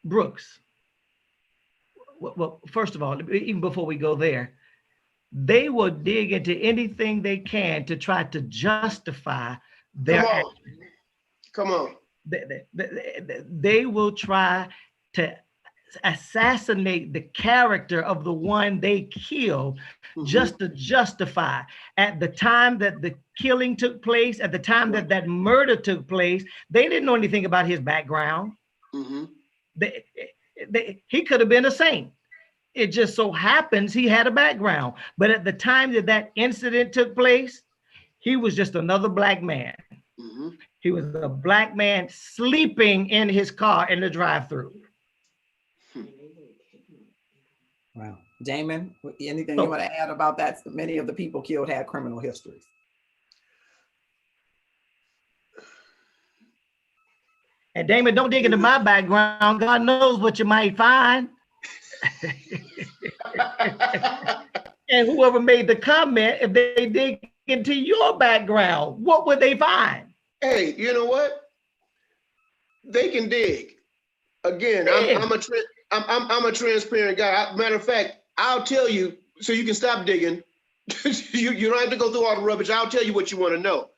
Brooks. Well, first of all, even before we go there, they will dig into anything they can to try to justify their actions.
Come on.
They will try to assassinate the character of the one they killed just to justify. At the time that the killing took place, at the time that that murder took place, they didn't know anything about his background. He could have been a saint. it just so happens he had a background. But at the time that that incident took place, he was just another black man.
Mm-hmm.
He was a black man sleeping in his car in the drive-through.
Wow. Damon, anything you want to add about that? Many of the people killed had criminal histories.
And Damon, don't dig into my background. God knows what you might find. And whoever made the comment, if they dig into your background, what would they find?
Hey, you know what? They can dig. Again, I'm a transparent guy. Matter of fact, I'll tell you so you can stop digging. you don't have to go through all the rubbish. I'll tell you what you want to know.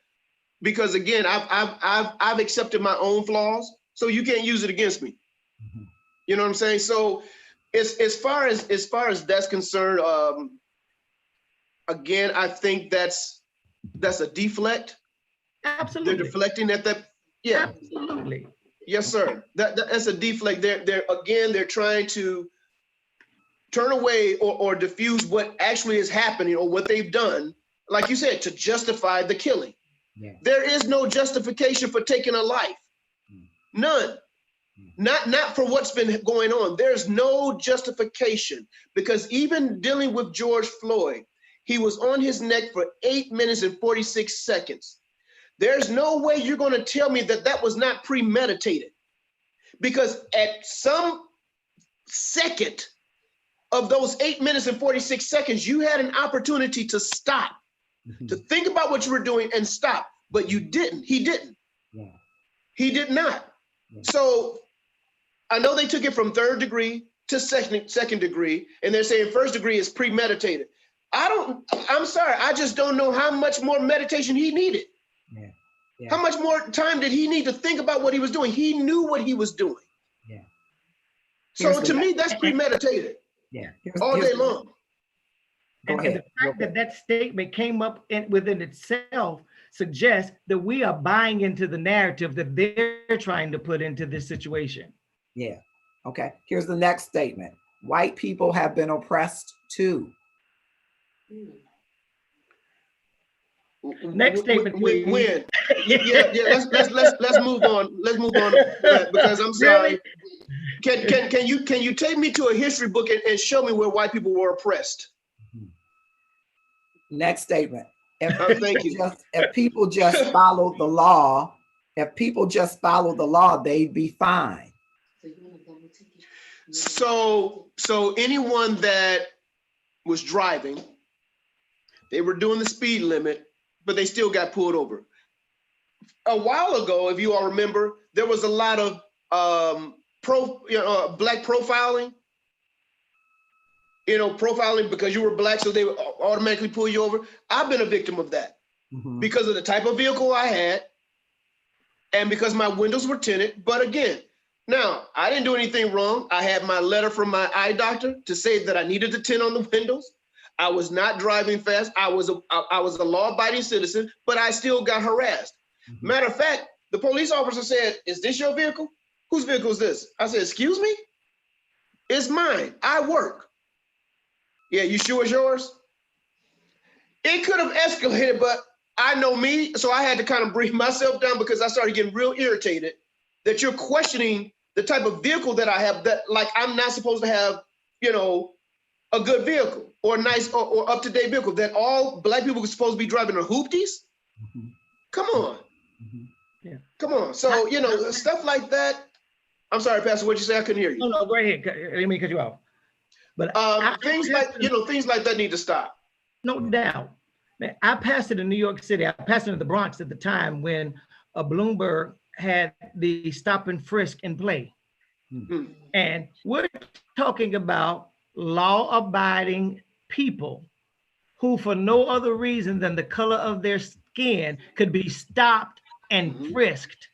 Because again, I've accepted my own flaws, so you can't use it against me.
Mm-hmm.
You know what I'm saying? So as far as that's concerned, again, I think that's a deflect.
Absolutely.
They're deflecting at that. Yeah.
Absolutely.
Yes, sir. That's a deflect. They're trying to turn away or diffuse what actually is happening or what they've done, like you said, to justify the killing.
Yeah.
There is no justification for taking a life. None. Not for what's been going on. There's no justification, because even dealing with George Floyd, he was on his neck for 8 minutes and 46 seconds. There's no way you're going to tell me that that was not premeditated, because at some second of those 8 minutes and 46 seconds, you had an opportunity to stop, to think about what you were doing and stop, but you didn't. He didn't.
Yeah.
He did not.
Yeah.
So I know they took it from 3rd degree to second degree, and they're saying 1st degree is premeditated. I'm sorry, I just don't know how much more meditation he needed.
Yeah. Yeah.
How much more time did he need to think about what he was doing? He knew what he was doing.
Yeah.
So to me, that's premeditated.
Yeah.
All day long.
Go
And
ahead.
the fact that that statement came up within itself suggests that we are buying into the narrative that they're trying to put into this situation.
Yeah. Okay. Here's the next statement. White people have been oppressed too.
Next statement, please.
When? Yeah. Let's move on. Let's move on because I'm sorry.
Really?
Can you take me to a history book and show me where white people were oppressed?
Next statement.
Thank you.
If people just followed the law, they'd be fine.
So anyone that was driving, they were doing the speed limit, but they still got pulled over. A while ago, if you all remember, there was a lot of black profiling. Profiling because you were black, so they would automatically pull you over. I've been a victim of that because of the type of vehicle I had and because my windows were tinted. But again, now I didn't do anything wrong. I had my letter from my eye doctor to say that I needed the tint on the windows. I was not driving fast. I was a law-abiding citizen, but I still got harassed. Matter of fact, the police officer said, "Is this your vehicle? Whose vehicle is this?" I said, "Excuse me? It's mine. I work." "Yeah, you sure it's yours?" It could have escalated, but I know me, so I had to kind of bring myself down because I started getting real irritated that you're questioning the type of vehicle that I have, that like I'm not supposed to have, a good vehicle or a nice or up-to-date vehicle, that all black people are supposed to be driving a hoopties. Come on.
Yeah.
Come on. So, stuff like that. I'm sorry, Pastor, what'd you say? I couldn't hear you.
No, go ahead. Let me cut you off. But
things like that need to stop.
No doubt. Man, I pastored in New York City. I pastored in the Bronx at the time when Bloomberg had the stop and frisk in play. And we're talking about law-abiding people who, for no other reason than the color of their skin, could be stopped and frisked.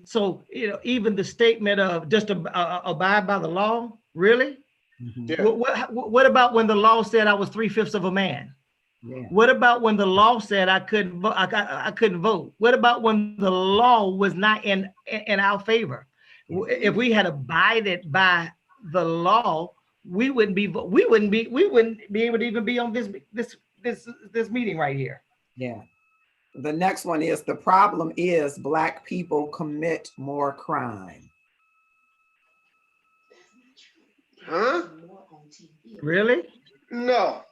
So, even the statement of just abide by the law, really?
Yeah.
What about when the law said I was 3/5 of a man?
Yeah.
What about when the law said I couldn't vote? I couldn't vote. What about when the law was not in our favor? If we had abided by the law, we wouldn't be able to even be on this meeting right here.
Yeah. The next one is, the problem is Black people commit more crime.
Huh?
Really?
No.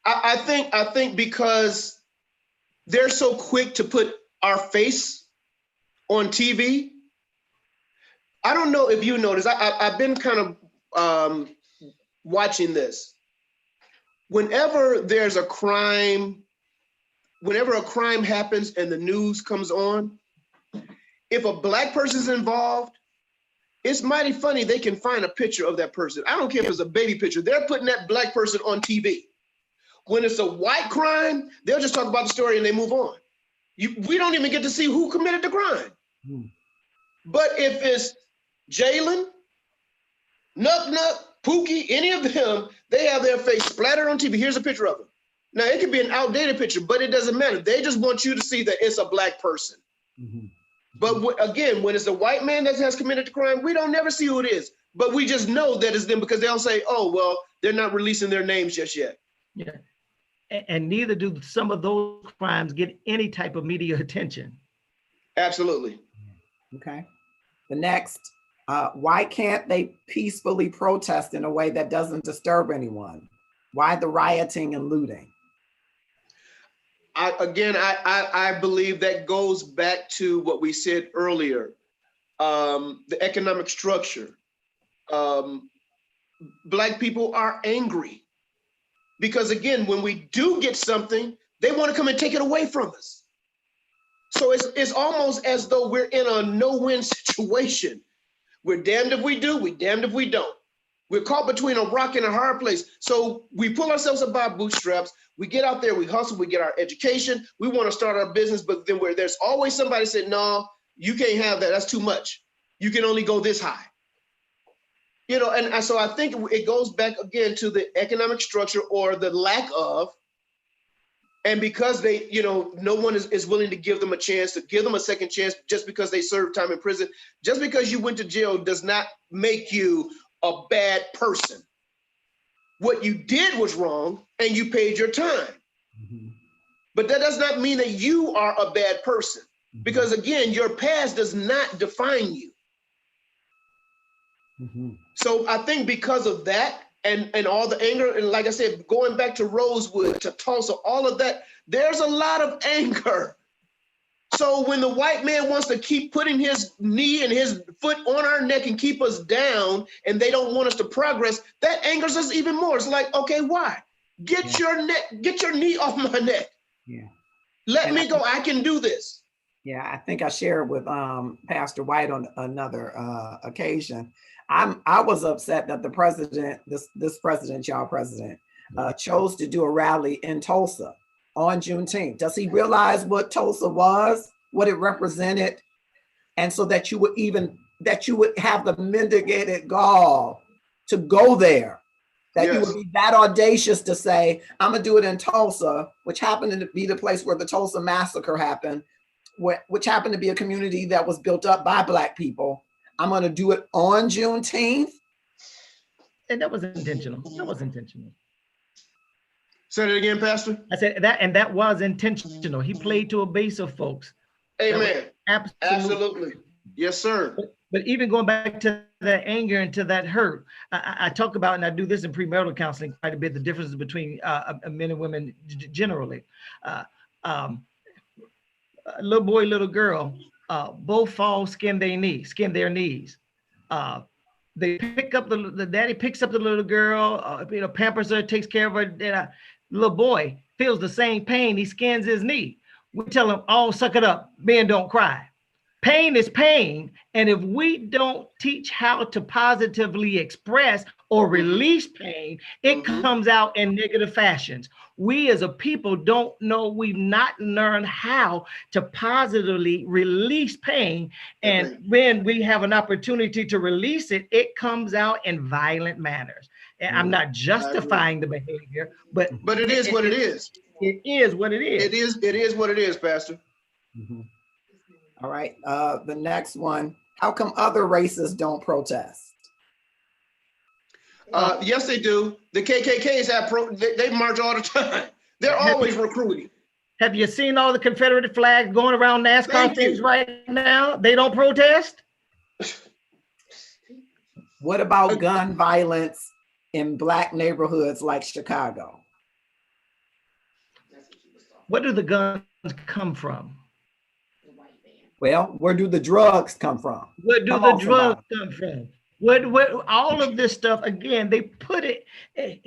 I think because they're so quick to put our face on TV. I don't know if you noticed, I've been kind of watching this. Whenever there's a crime, whenever a crime happens and the news comes on, if a Black person's involved, it's mighty funny. They can find a picture of that person. I don't care if it's a baby picture. They're putting that Black person on TV. When it's a white crime, they'll just talk about the story and they move on. We don't even get to see who committed the crime. But if it's Jalen, Nuck, Pookie, any of them, they have their face splattered on TV. Here's a picture of them. Now, it could be an outdated picture, but it doesn't matter. They just want you to see that it's a Black person. But again, when it's a white man that has committed the crime, we don't never see who it is. But we just know that it's them because they'll say, oh, well, they're not releasing their names just yet.
Yeah. And neither do some of those crimes get any type of media attention.
Absolutely.
Okay. The next, why can't they peacefully protest in a way that doesn't disturb anyone? Why the rioting and looting?
I believe that goes back to what we said earlier, the economic structure. Black people are angry because, again, when we do get something, they want to come and take it away from us. So it's almost as though we're in a no-win situation. We're damned if we do, we're damned if we don't. We're caught between a rock and a hard place. So we pull ourselves up by bootstraps. We get out there, we hustle, we get our education. We want to start our business, but then there's always somebody saying, no, you can't have that. That's too much. You can only go this high. You know, and so I think it goes back again to the economic structure or the lack of, and because they, you know, no one is willing to give them a chance, to give them a second chance just because they served time in prison. Just because you went to jail does not make you a bad person. What you did was wrong and you paid your time. But that does not mean that you are a bad person, because again, your past does not define you. So I think because of that and all the anger, and like I said, going back to Rosewood, to Tulsa, all of that, there's a lot of anger. So when the white man wants to keep putting his knee and his foot on our neck and keep us down, and they don't want us to progress, that angers us even more. It's like, okay, why? Get your knee off my neck. Let me go. I can do this.
Yeah, I think I shared with Pastor White on another occasion. I was upset that the president, this president, y'all president, chose to do a rally in Tulsa on Juneteenth. Does he realize what Tulsa was, what it represented? And so that you would have the mitigated gall to go there, that you would be that audacious to say, I'm gonna do it in Tulsa, which happened to be the place where the Tulsa massacre happened, which happened to be a community that was built up by Black people. I'm gonna do it on Juneteenth.
And that was intentional. That was intentional.
Say that again, Pastor.
I said that, and that was intentional. He played to a base of folks.
Amen. Absolutely. Yes, sir.
But even going back to that anger and to that hurt, I talk about, and I do this in premarital counseling quite a bit, the differences between men and women generally. Little boy, little girl, both fall, skin their knees. They pick up the daddy picks up the little girl, pampers her, takes care of her. Little boy feels the same pain. He skins his knee. We tell him, oh, suck it up. Men don't cry. Pain is pain. And if we don't teach how to positively express or release pain, it comes out in negative fashions. We as a people don't know, we've not learned how to positively release pain. And when we have an opportunity to release it, it comes out in violent manners. And I'm not justifying the behavior, but
it is what it is.
It is what it is.
It is what it is, Pastor.
All right, the next one, how come other races don't protest?
Yes, they do. The KKKs they march all the time. They're always recruiting.
Have you seen all the Confederate flags going around NASCAR things right now? They don't protest?
What about gun violence in Black neighborhoods like Chicago?
Where do the guns come from?
Well, where do the drugs come from?
Where do the drugs come from? Where all of this stuff, again, they put it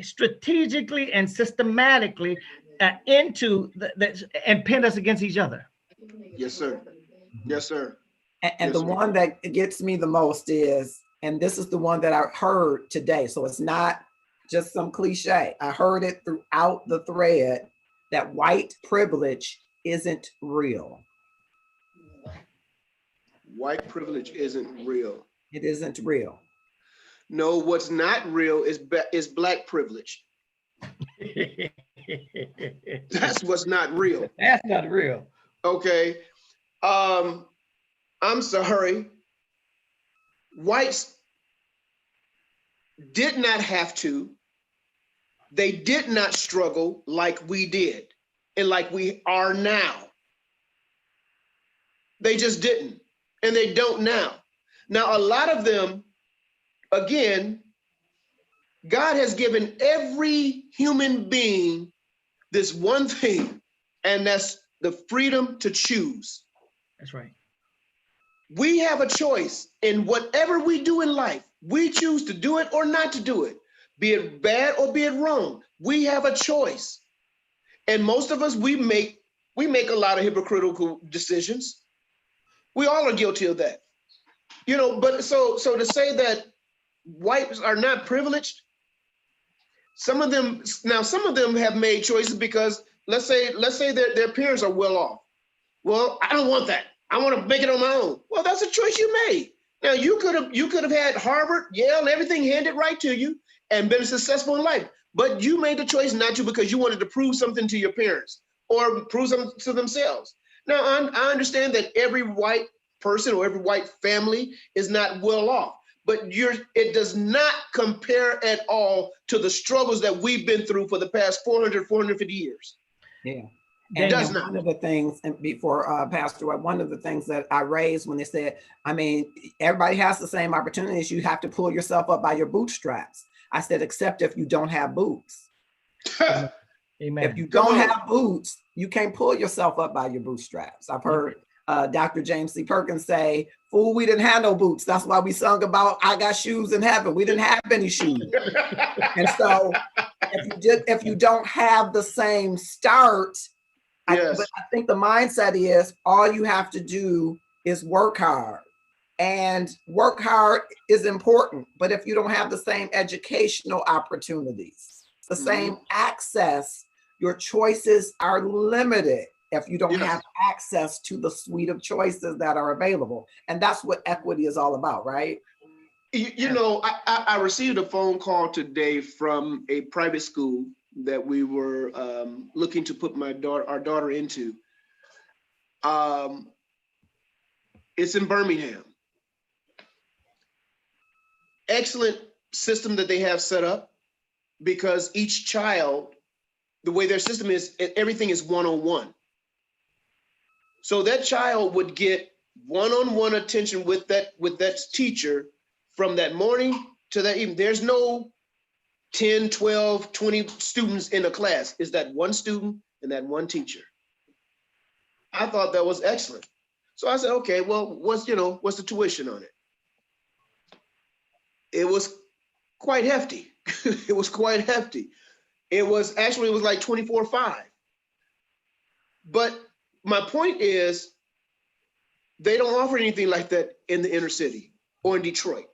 strategically and systematically into and pin us against each other.
Yes, sir. Yes, sir.
And
Yes,
the
sir.
one that gets me the most is, and this is the one that I heard today, so it's not just some cliche. I heard it throughout the thread that white privilege isn't real.
White privilege isn't real.
It isn't real.
No, what's not real is Black privilege. That's what's not real.
That's not real.
Okay. I'm sorry. Whites did not have to. They did not struggle like we did and like we are now. They just didn't, and they don't now. Now, a lot of them, again, God has given every human being this one thing, and that's the freedom to choose.
That's right.
We have a choice in whatever we do in life. We choose to do it or not to do it, be it bad or be it wrong. We have a choice. And most of us, we make a lot of hypocritical decisions. We all are guilty of that. You know, but so to say that whites are not privileged, some of them have made choices because let's say their parents are well off. Well, I don't want that. I want to make it on my own. Well, that's a choice you made. Now you could have had Harvard, Yale, and everything handed right to you and been successful in life. But you made the choice not to because you wanted to prove something to your parents or prove something to themselves. Now, I understand that every white person or every white family is not well off, but it does not compare at all to the struggles that we've been through for the past 450 years.
Yeah.
It does not.
One of the things, and before Pastor White, one of the things that I raised when they said, I mean, everybody has the same opportunities. You have to pull yourself up by your bootstraps. I said, except if you don't have boots.
Amen.
If you don't have boots, you can't pull yourself up by your bootstraps. I've heard Dr. James C. Perkins say, fool, we didn't have no boots. That's why we sung about, I got shoes in heaven. We didn't have any shoes. And so if you don't have the same start,
yes.
But I think the mindset is all you have to do is work hard. And work hard is important. But if you don't have the same educational opportunities, the same access, your choices are limited if you don't have access to the suite of choices that are available. And that's what equity is all about, right?
You know, I received a phone call today from a private school that we were looking to put our daughter into. It's in Birmingham. Excellent system that they have set up because each child, the way their system is, everything is one-on-one. So that child would get one-on-one attention with that teacher from that morning to that evening. There's no 10, 12, 20 students in a class. It's that one student and that one teacher. I thought that was excellent. So I said, okay, well, what's the tuition on it? It was quite hefty. It was quite hefty. It was like 24.5. But my point is, they don't offer anything like that in the inner city or in Detroit.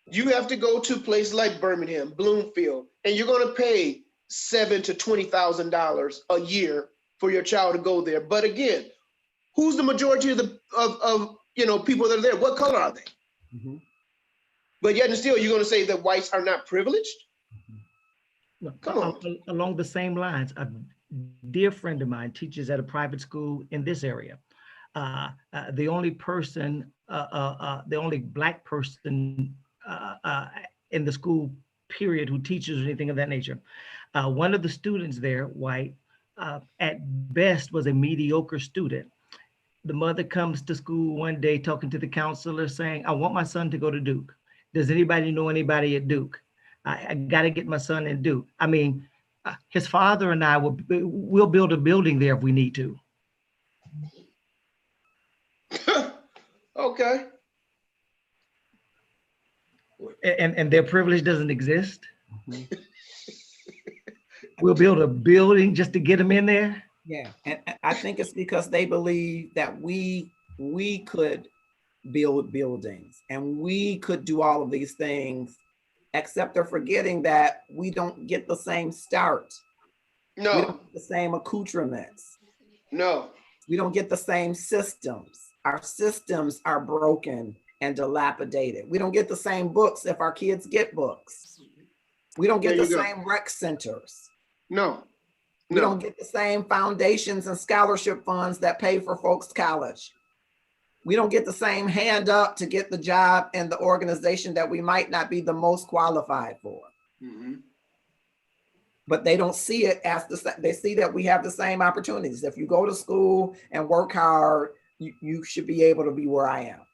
You have to go to places like Birmingham, Bloomfield, and you're going to pay $7,000 to $20,000 a year for your child to go there. But again, who's the majority of people that are there? What color are they?
Mm-hmm.
But yet and still, you're going to say that whites are not privileged? Come on.
Along the same lines, a dear friend of mine teaches at a private school in this area. The only Black person in the school period, who teaches or anything of that nature. One of the students there, white, at best was a mediocre student. The mother comes to school one day talking to the counselor saying, I want my son to go to Duke. Does anybody know anybody at Duke? I got to get my son in Duke. I mean, his father and I we'll build a building there if we need to.
Okay.
And their privilege doesn't exist.
Mhm.
We'll build a building just to get them in there.
Yeah, and I think it's because they believe that we could build buildings and we could do all of these things, except they're forgetting that we don't get the same start. We
No,
don't get the same accoutrements.
no.
We don't get the same systems. Our systems are broken and dilapidated. We don't get the same books if our kids get books. We don't get
There
the
you go.
same rec centers.
No,
We
no.
don't get the same foundations and scholarship funds that pay for folks' college. We don't get the same hand up to get the job in the organization that we might not be the most qualified for.
Mhm.
But they don't see it as they see that we have the same opportunities. If you go to school and work hard, you should be able to be where I am.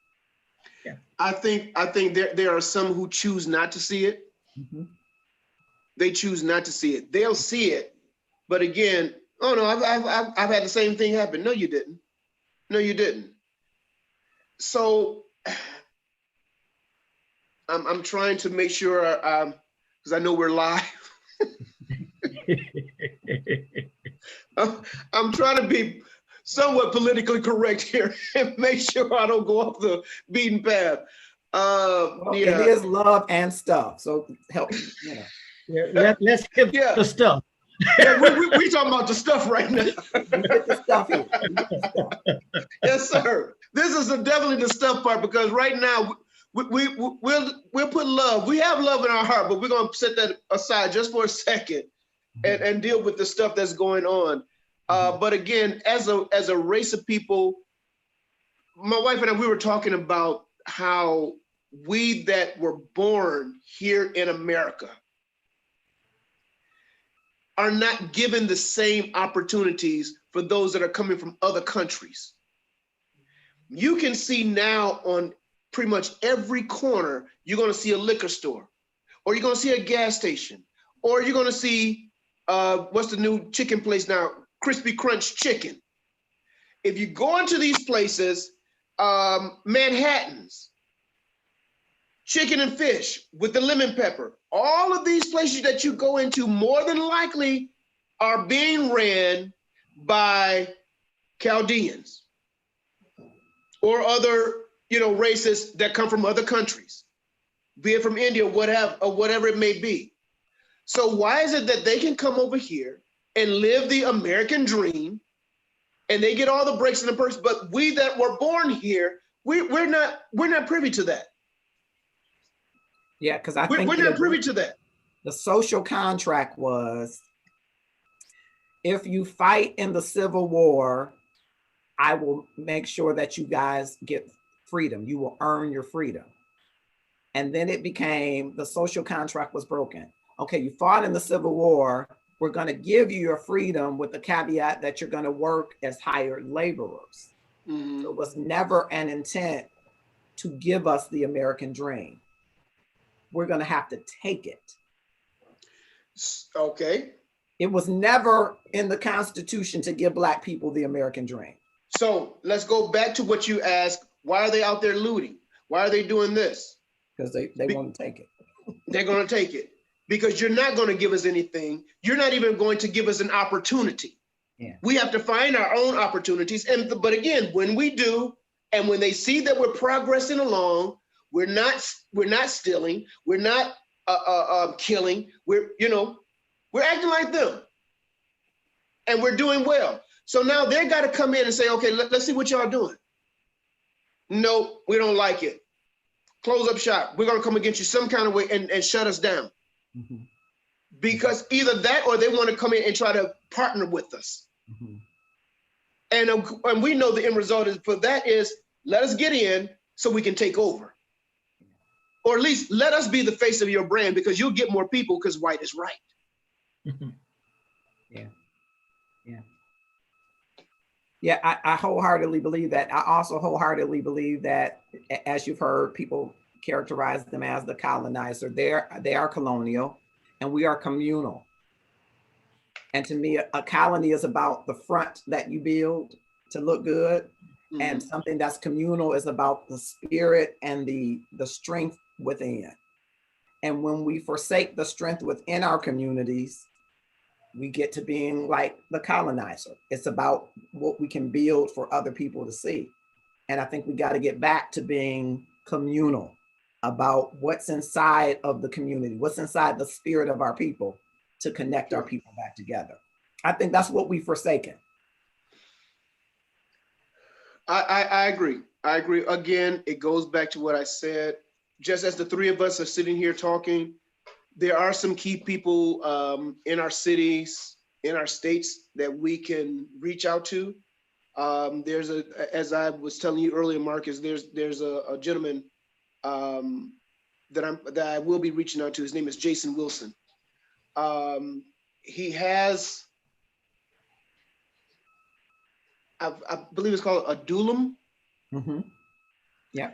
I think there are some who choose not to see it.
Mhm.
They choose not to see it. They'll see it, but again, oh no, I've had the same thing happen. No, you didn't. No, you didn't. So I'm trying to make sure, because I know we're live. I'm trying to be somewhat politically correct here and make sure I don't go off the beaten path.
Well,
Yeah.
it is love and stuff. So help, you know.
Let's get
Yeah.
the stuff.
Yeah, we talking about the stuff right now.
We get the stuff here. We get the stuff.
Yes, sir. This is definitely the stuff part, because right now we'll put love. We have love in our heart, but we're gonna set that aside just for a second and deal with the stuff that's going on. But again, as a race of people, my wife and I, we were talking about how we that were born here in America are not given the same opportunities for those that are coming from other countries. You can see now on pretty much every corner, you're gonna see a liquor store, or you're gonna see a gas station, or you're gonna see, what's the new chicken place now? Crispy Crunch Chicken. If you go into these places, Manhattans, chicken and fish with the lemon pepper, all of these places that you go into more than likely are being ran by Chaldeans or other, races that come from other countries, be it from India, whatever it may be. So why is it that they can come over here and live the American dream and they get all the breaks and the perks, but we that were born here, we're not privy to that.
Yeah, because I think
We're not privy to that.
the social contract was, if you fight in the Civil War, I will make sure that you guys get freedom. You will earn your freedom. And then it became, the social contract was broken. Okay, you fought in the Civil War. We're going to give you your freedom with the caveat that you're going to work as hired laborers.
Mhm.
It was never an intent to give us the American dream. We're going to have to take it.
Okay.
It was never in the Constitution to give Black people the American dream.
So let's go back to what you asked. Why are they out there looting? Why are they doing this?
Because they want to take it.
They're going to take it because you're not going to give us anything. You're not even going to give us an opportunity.
Yeah.
We have to find our own opportunities. But again, when we do, and when they see that we're progressing along, we're not stealing, we're not killing, we're acting like them, and we're doing well. So now they got to come in and say, okay, let's see what y'all doing. No, we don't like it. Close up shop. We're going to come against you some kind of way and shut us down.
Mm-hmm.
Because either that or they want to come in and try to partner with us.
Mm-hmm.
And we know the end result is for that is let us get in so we can take over. or at least let us be the face of your brand, because you'll get more people because white is right.
Yeah, I wholeheartedly believe that. I also wholeheartedly believe that, as you've heard, people characterize them as the colonizer. They are colonial, and we are communal. And to me, a colony is about the front that you build to look good, and something that's communal is about the spirit and the strength within. And when we forsake the strength within our communities, we get to being like the colonizer. It's about what we can build for other people to see. And I think we got to get back to being communal about what's inside of the community, what's inside the spirit of our people, to connect our people back together. I think that's what we've forsaken.
I agree. I agree. Again, it goes back to what I said. Just as the three of us are sitting here talking, there are some key people in our cities, in our states, that we can reach out to. There's as I was telling you earlier, Marcus, there's a gentleman that I will be reaching out to. His name is Jason Wilson. He has, I believe it's called Adullam.
Yeah.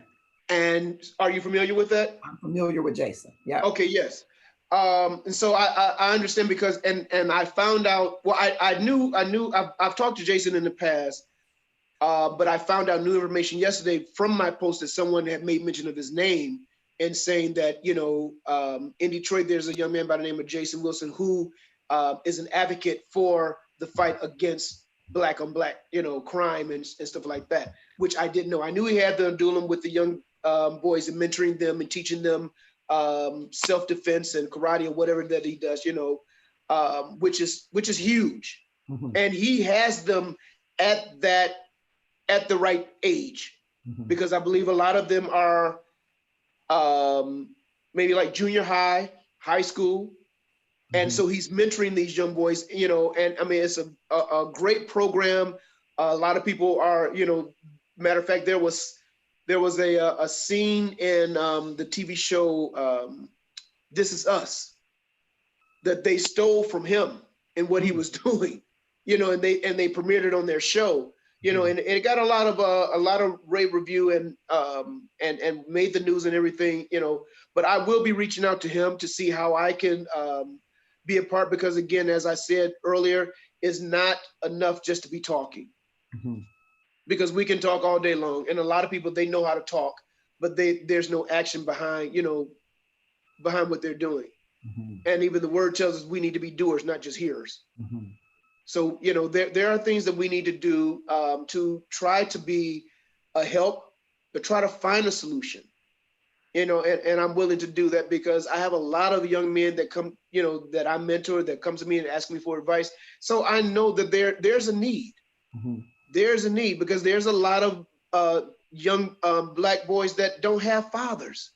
And are you familiar with that?
I'm familiar with Jason. Yeah.
Okay. Yes. And so I understand, because and I found out. Well, I knew I've talked to Jason in the past, but I found out new information yesterday from my post that someone had made mention of his name and saying that, you know, in Detroit there's a young man by the name of Jason Wilson who is an advocate for the fight against black on black, you know, crime and stuff like that, which I didn't know. I knew he had the Adullam with the young boys and mentoring them and teaching them self-defense and karate or whatever that he does, you know, which is huge. And he has them at the right age, because I believe a lot of them are maybe like junior high, high school. And so he's mentoring these young boys, you know, and I mean, it's a great program. A lot of people are, you know, matter of fact, there was a scene in the TV show This Is Us that they stole from him and what he was doing, you know, and they premiered it on their show, you know, and it got a lot of rave review and made the news and everything, you know. But I will be reaching out to him to see how I can be a part, because again, as I said earlier, it's not enough just to be talking. Because we can talk all day long, and a lot of people, they know how to talk, but there's no action behind, you know, behind what they're doing. And even the word tells us we need to be doers, not just hearers. So, you know, there are things that we need to do to try to be a help, to try to find a solution, you know, and I'm willing to do that, because I have a lot of young men that come, you know, that I mentor, that come to me and ask me for advice. So I know that there's a need. There's a need, because there's a lot of young black boys that don't have fathers.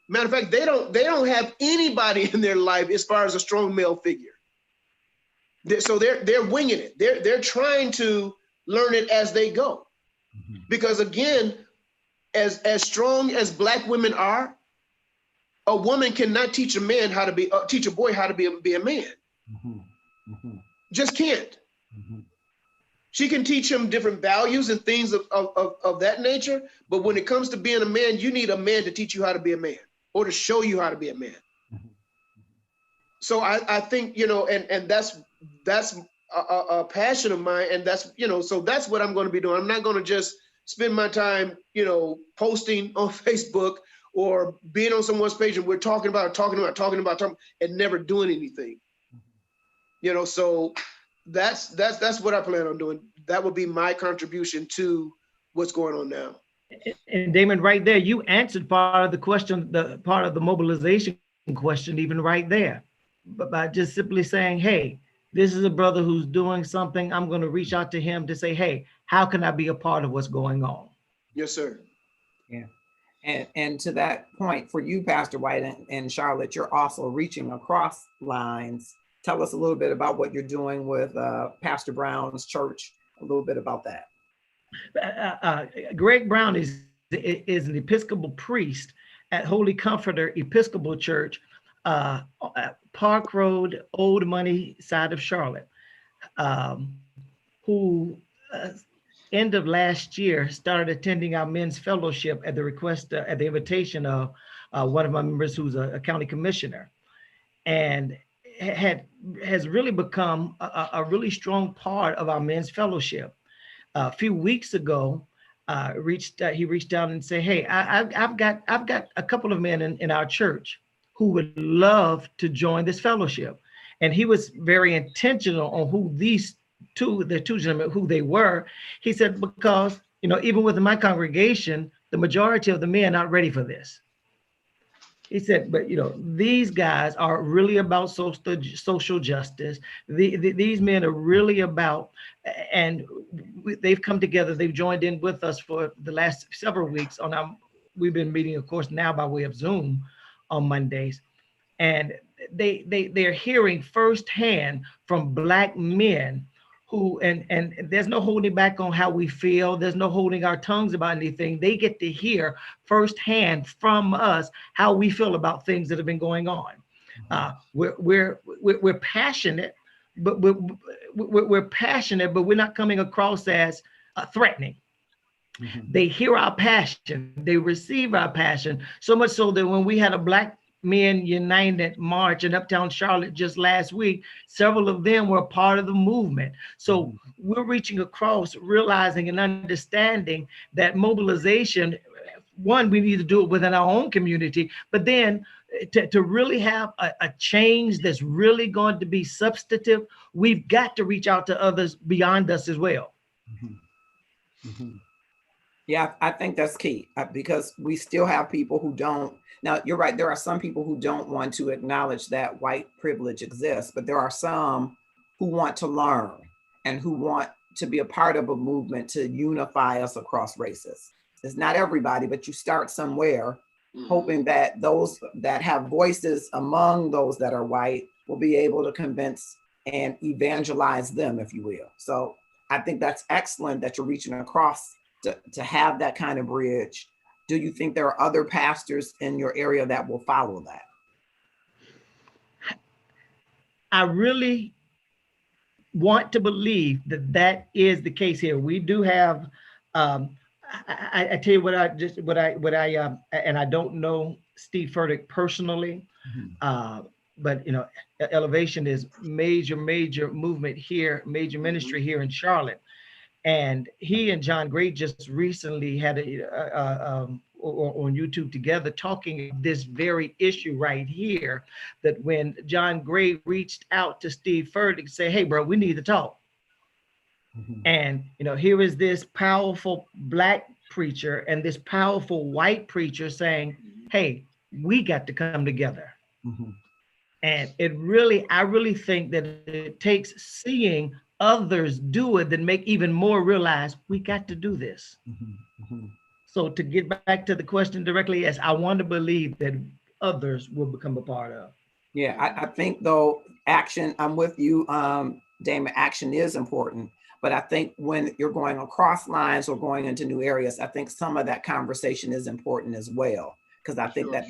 Matter of fact, they don't have anybody in their life as far as a strong male figure. So they're winging it. They're trying to learn it as they go. Because again, as strong as black women are, a woman cannot teach a man how to be, teach a boy how to be a man. Just can't. She can teach him different values and things of that nature. But when it comes to being a man, you need a man to teach you how to be a man, or to show you how to be a man. So I think, you know, and that's a passion of mine. And that's, you know, so that's what I'm going to be doing. I'm not going to just spend my time, you know, posting on Facebook or being on someone's page and we're talking about and never doing anything. You know, so that's what I plan on doing. That would be my contribution to what's going on now.
And Damon, right there, you answered part of the question, the part of the mobilization question, even right there, but by just simply saying, hey, this is a brother who's doing something. I'm going to reach out to him to say, hey, how can I be a part of what's going on?
Yes, sir.
Yeah. And to that point, for you, Pastor White and Charlotte, you're also reaching across lines. Tell us a little bit about what you're doing with Pastor Brown's church, a little bit about that.
Greg Brown is an Episcopal priest at Holy Comforter Episcopal Church, Park Road, Old Money side of Charlotte, who end of last year started attending our men's fellowship at the request, at the invitation of one of my members who's a county commissioner, and has really become a really strong part of our men's fellowship. A few weeks ago, he reached out and said, "Hey, I've got a couple of men in our church who would love to join this fellowship." And he was very intentional on who the two gentlemen, who they were. He said, because, even within my congregation, the majority of the men are not ready for this. He said, but these guys are really about social justice. These men are really about, and they've come together. They've joined in with us for the last several weeks. We've been meeting, of course, now by way of Zoom on Mondays, and they're hearing firsthand from Black men who, and there's no holding back on how we feel. There's no holding our tongues about anything. They get to hear firsthand from us how we feel about things that have been going on. We're passionate, but we're passionate, but we're not coming across as threatening. Mm-hmm. They hear our passion. They receive our passion, so much so that when we had a Black Men United March in Uptown Charlotte just last week, several of them were part of the movement. So we're reaching across, realizing and understanding that mobilization, one, we need to do it within our own community, but then to really have a change that's really going to be substantive, we've got to reach out to others beyond us as well.
Mm-hmm. Mm-hmm. Yeah, I think that's key, because we still have people who don't. Now, you're right. There are some people who don't want to acknowledge that white privilege exists, but there are some who want to learn and who want to be a part of a movement to unify us across races. It's not everybody, but you start somewhere, hoping that those that have voices among those that are white will be able to convince and evangelize them, if you will. So I think that's excellent that you're reaching across to have that kind of bridge. Do you think there are other pastors in your area that will follow that?
I really want to believe that is the case here. We do have, I tell you what I and I don't know Steve Furtick personally, but Elevation is major movement here, major ministry here in Charlotte. And he and John Gray just recently had on YouTube together talking this very issue right here, that when John Gray reached out to Steve Furtick to say, "Hey, bro, we need to talk." Mm-hmm. And, here is this powerful Black preacher and this powerful white preacher saying, "Hey, we got to come together." Mm-hmm. And I really think that it takes seeing others do it that make even more realize we got to do this. Mm-hmm. Mm-hmm. So to get back to the question directly, yes, I want to believe that others will become a part of.
Yeah, I think though, action, I'm with you, Damon, action is important. But I think when you're going across lines or going into new areas, I think some of that conversation is important as well. Because I think that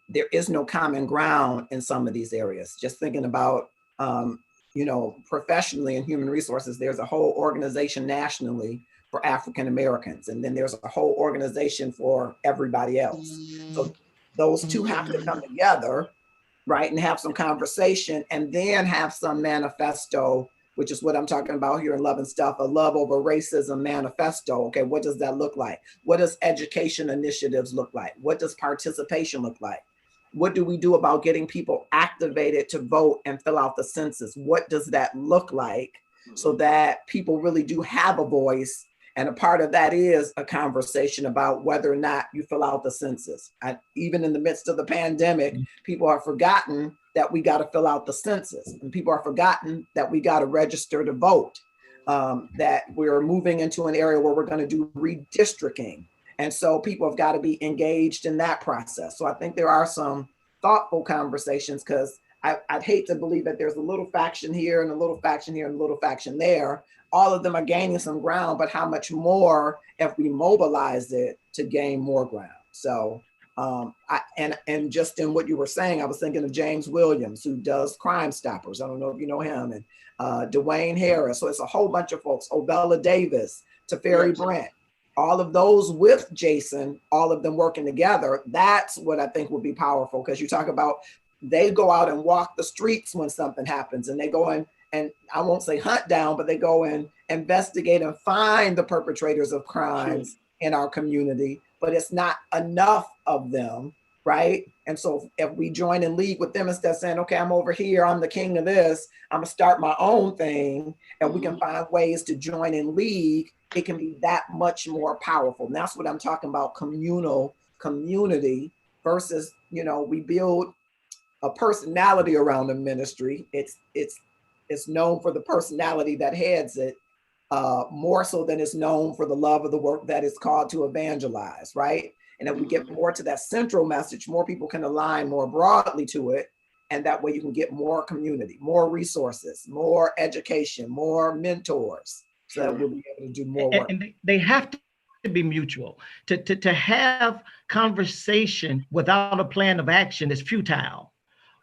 there is no common ground in some of these areas. Just thinking about professionally in human resources, there's a whole organization nationally for African Americans, and then there's a whole organization for everybody else. So those two have to come together, right, and have some conversation, and then have some manifesto, which is what I'm talking about here in Love and Stuff, a Love Over Racism manifesto. Okay, what does that look like? What does education initiatives look like? What does participation look like? What do we do about getting people activated to vote and fill out the census? What does that look like so that people really do have a voice? And a part of that is a conversation about whether or not you fill out the census. Even in the midst of the pandemic, people are forgotten that we got to fill out the census, and people are forgotten that we got to register to vote, that we're moving into an area where we're going to do redistricting. And so people have got to be engaged in that process. So I think there are some thoughtful conversations, because I'd hate to believe that there's a little faction here and a little faction here and a little faction there. All of them are gaining some ground, but how much more if we mobilize it to gain more ground? So, and just in what you were saying, I was thinking of James Williams, who does Crime Stoppers. I don't know if you know him, and Dwayne Harris. So it's a whole bunch of folks. Obella Davis, Teferi
Yes.
Brent, all of those with Jason, all of them working together. That's what I think would be powerful, because you talk about they go out and walk the streets when something happens, and they go in and I won't say hunt down, but they go and investigate and find the perpetrators of crimes in our community. But it's not enough of them, right? And so if we join in league with them, instead of saying, okay, I'm over here, I'm the king of this, I'm gonna start my own thing, and we can find ways to join in league, it can be that much more powerful. And that's what I'm talking about, communal community versus, we build a personality around the ministry. It's known for the personality that heads it, more so than it's known for the love of the work that it's called to evangelize, right? And if we get more to that central message, more people can align more broadly to it. And that way you can get more community, more resources, more education, more mentors, so that we'll be able to do more work.
And they have to be mutual. To have conversation without a plan of action is futile.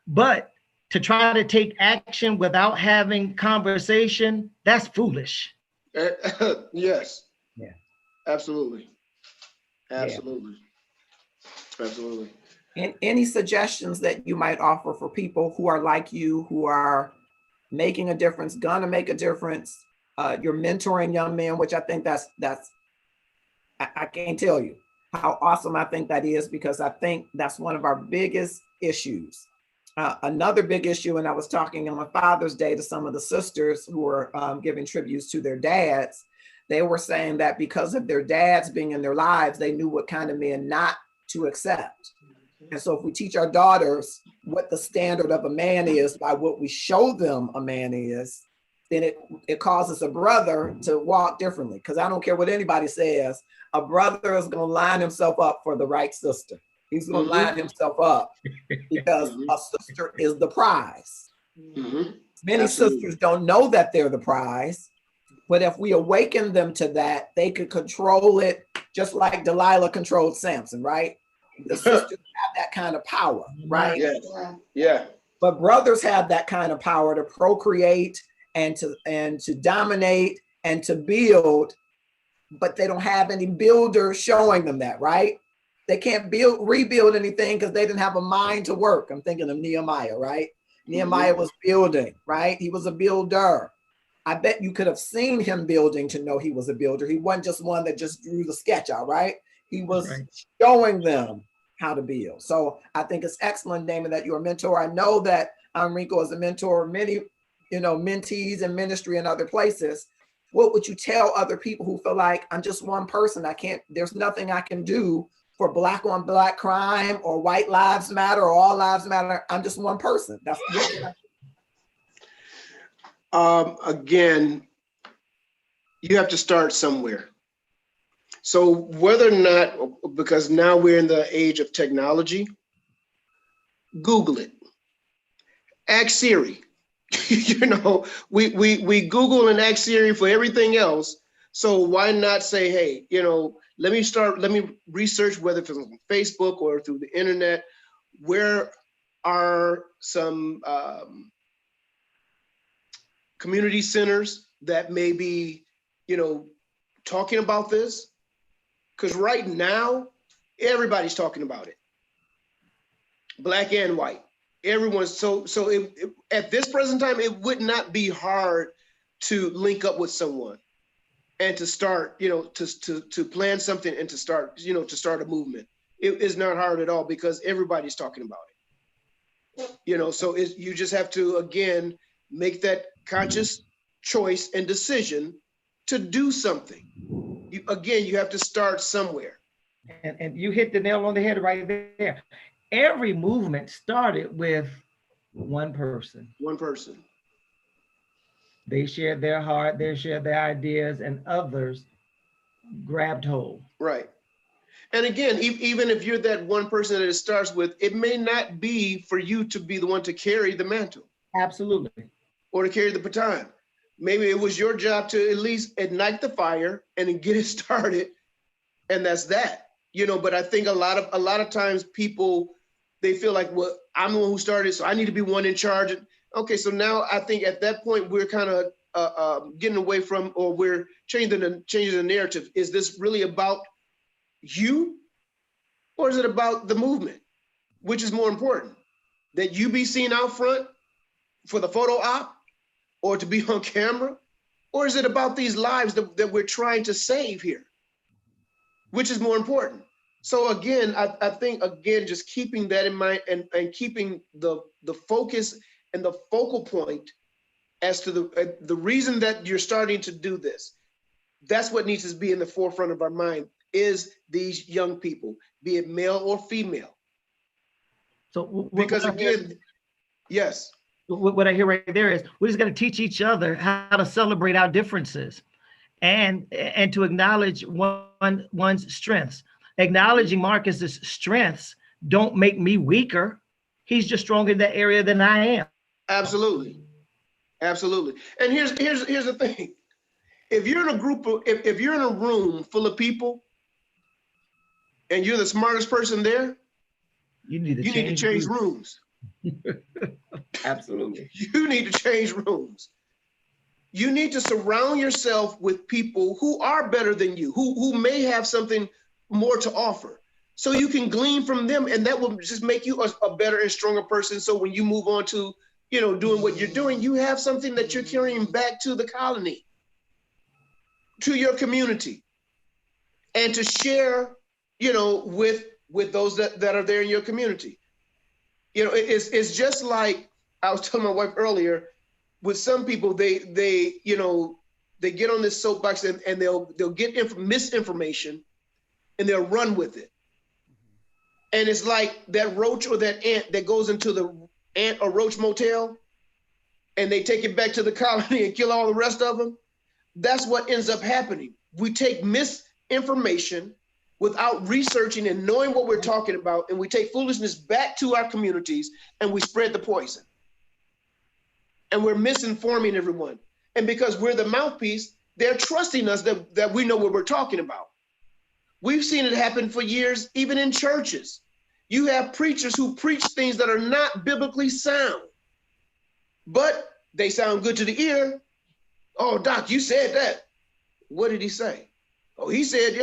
But to try to take action without having conversation, that's foolish.
Yes.
Yeah.
Absolutely. Absolutely. Yeah. Absolutely.
And any suggestions that you might offer for people who are like you, who are making a difference, gonna make a difference? You're mentoring young men, which I think I can't tell you how awesome I think that is, because I think that's one of our biggest issues. Another big issue, and I was talking on Father's Day to some of the sisters who were giving tributes to their dads. They were saying that because of their dads being in their lives, they knew what kind of men not to accept. And so if we teach our daughters what the standard of a man is by what we show them a man is, then it causes a brother to walk differently. Because I don't care what anybody says, a brother is going to line himself up for the right sister. He's going to line himself up because a sister is the prize. Many sisters don't know that they're the prize, but if we awaken them to that, they could control it just like Delilah controlled Samson, right? The sisters have that kind of power, right?
Yes. Yeah.
But brothers have that kind of power to procreate and to dominate and to build, but they don't have any builder showing them that, right? They can't rebuild anything because they didn't have a mind to work. I'm thinking of Nehemiah, right? Nehemiah was building, right? He was a builder. I bet you could have seen him building to know he was a builder. He wasn't just one that just drew the sketch out, right? He was showing them how to build. So I think it's excellent, Damon, that you're a mentor. I know that Enrico is a mentor of many, mentees in ministry and other places. What would you tell other people who feel like, I'm just one person, there's nothing I can do for Black on Black crime or white lives matter or all lives matter? I'm just one person. That's
again, you have to start somewhere. So whether or not, because now we're in the age of technology, Google it. Ask Siri. We Google and ask Siri for everything else. So why not say, hey, let me research, whether it's on Facebook or through the internet, where are some community centers that may be, talking about this? Because right now, everybody's talking about it. Black and white. Everyone's so at this present time, it would not be hard to link up with someone and to start, to plan something and to start, to start a movement. It is not hard at all because everybody's talking about it. So you just have to, again, make that conscious choice and decision to do something. You have to start somewhere.
And you hit the nail on the head right there. Every movement started with one person.
One person.
They shared their heart, they shared their ideas, and others grabbed hold.
Right. And again, even if you're that one person that it starts with, it may not be for you to be the one to carry the mantle.
Absolutely.
Or to carry the baton. Maybe it was your job to at least ignite the fire and get it started. And that's that. But I think a lot of times people, they feel like, well, I'm the one who started, so I need to be one in charge. Okay, so now I think at that point we're kind of getting away from, or we're changing the narrative. Is this really about you, or is it about the movement? Which is more important, that you be seen out front for the photo op, or to be on camera, or is it about these lives that we're trying to save here? Which is more important? So again, I think, again, just keeping that in mind, and keeping the focus and the focal point as to the reason that you're starting to do this. That's what needs to be in the forefront of our mind, is these young people, be it male or female.
So
because again, yes.
What I hear right there is we're just going to teach each other how to celebrate our differences, and to acknowledge one's strengths. Acknowledging Marcus's strengths don't make me weaker. He's just stronger in that area than I am.
Absolutely, absolutely. And here's the thing: if you're in a group of, if you're in a room full of people, and you're the smartest person there, you need to change rooms.
Absolutely.
You need to change rooms. You need to surround yourself with people who are better than you, who may have something more to offer. So you can glean from them, and that will just make you a better and stronger person. So when you move on to, doing what you're doing, you have something that you're carrying back to the colony, to your community, and to share, with those that are there in your community. It's just like I was telling my wife earlier, with some people, they get on this soapbox and they'll get misinformation and they'll run with it. And it's like that roach or that ant that goes into the ant or roach motel and they take it back to the colony and kill all the rest of them. That's what ends up happening. We take misinformation without researching and knowing what we're talking about, and we take foolishness back to our communities and we spread the poison. And we're misinforming everyone. And because we're the mouthpiece, they're trusting us that we know what we're talking about. We've seen it happen for years, even in churches. You have preachers who preach things that are not biblically sound, but they sound good to the ear. Oh, Doc, you said that. What did he say? Oh, he said,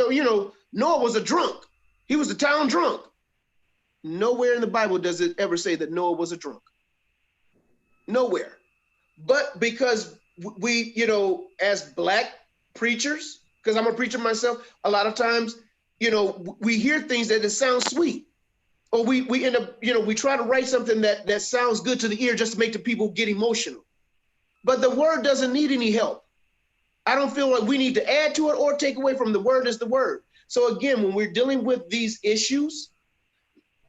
Noah was a drunk. He was a town drunk. Nowhere in the Bible does it ever say that Noah was a drunk. Nowhere. But because we, as Black preachers, because I'm a preacher myself, a lot of times, we hear things that it sounds sweet. Or we end up, we try to write something that sounds good to the ear just to make the people get emotional. But the word doesn't need any help. I don't feel like we need to add to it or take away from the word is the word. So again, when we're dealing with these issues,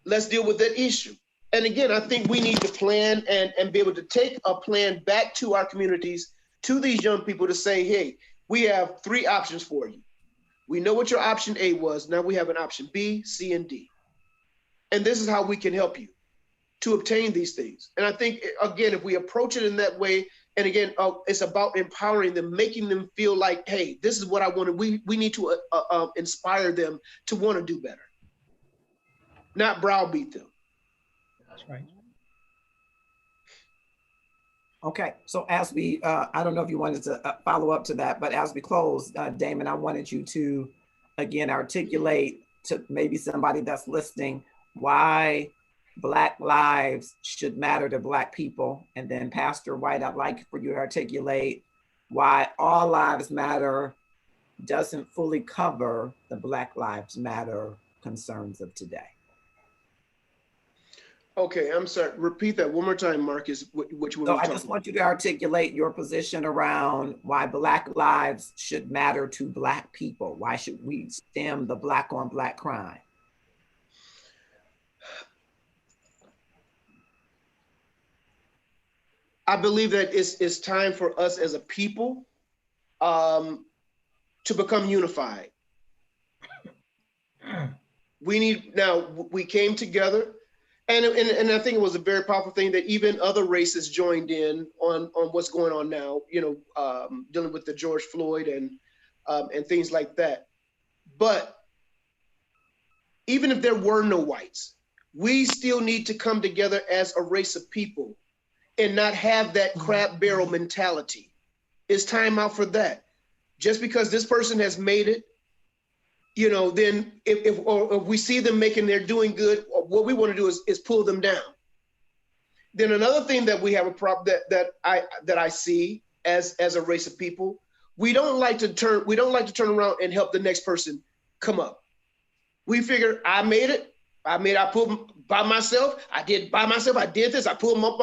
let's deal with that issue. And again, I think we need to plan and be able to take a plan back to our communities, to these young people, to say, hey, we have 3 options for you. We know what your option A was. Now we have an option B, C, and D. And this is how we can help you to obtain these things. And I think, again, if we approach it in that way, and again, it's about empowering them, making them feel like, hey, this is what I want to, we need to inspire them to want to do better, not browbeat them.
That's right.
Okay, so as we, I don't know if you wanted to follow up to that, but as we close, Damon, I wanted you to, again, articulate to maybe somebody that's listening why Black lives should matter to Black people. And then Pastor White, I'd like for you to articulate why All Lives Matter doesn't fully cover the Black Lives Matter concerns of today.
Okay, I'm sorry. Repeat that one more time, Marcus. Which one?
So I just want you to articulate your position around why Black lives should matter to Black people. Why should we stem the Black on Black crime?
I believe that it's time for us as a people to become unified. We came together, and I think it was a very powerful thing that even other races joined in on what's going on now, dealing with the George Floyd and things like that. But even if there were no whites, we still need to come together as a race of people and not have that crab barrel mentality. It's time out for that. Just because this person has made it, you know, then if we see them they're doing good, what we want to do is pull them down. Then another thing that we have a problem that I see as a race of people, we don't like to turn around and help the next person come up. We figure I made it. I pulled by myself. I did by myself. I did this. I pulled them up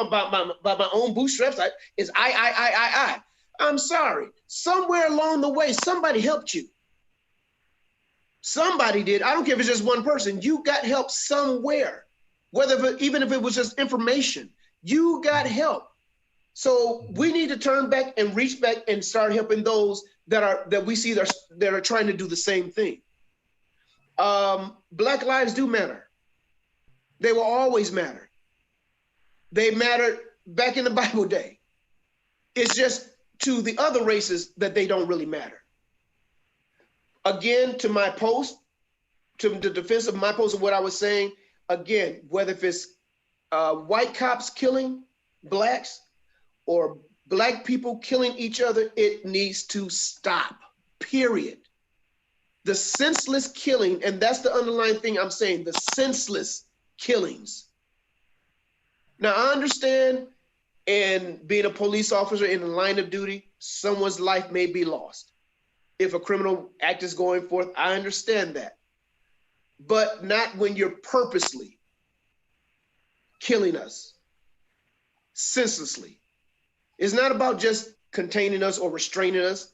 by my own bootstraps. I'm sorry. Somewhere along the way, somebody helped you. Somebody did. I don't care if it's just one person. You got help somewhere, even if it was just information. You got help. So we need to turn back and reach back and start helping those that we see that are trying to do the same thing. Black lives do matter. They will always matter. They mattered back in the Bible day. It's just to the other races that they don't really matter. Again, to my post, to the defense of my post of what I was saying, again, whether if it's white cops killing blacks or black people killing each other, it needs to stop, period. The senseless killing, and that's the underlying thing I'm saying, the senseless killings. Now, I understand, and being a police officer in the line of duty, someone's life may be lost. If a criminal act is going forth, I understand that. But not when you're purposely killing us senselessly. It's not about just containing us or restraining us.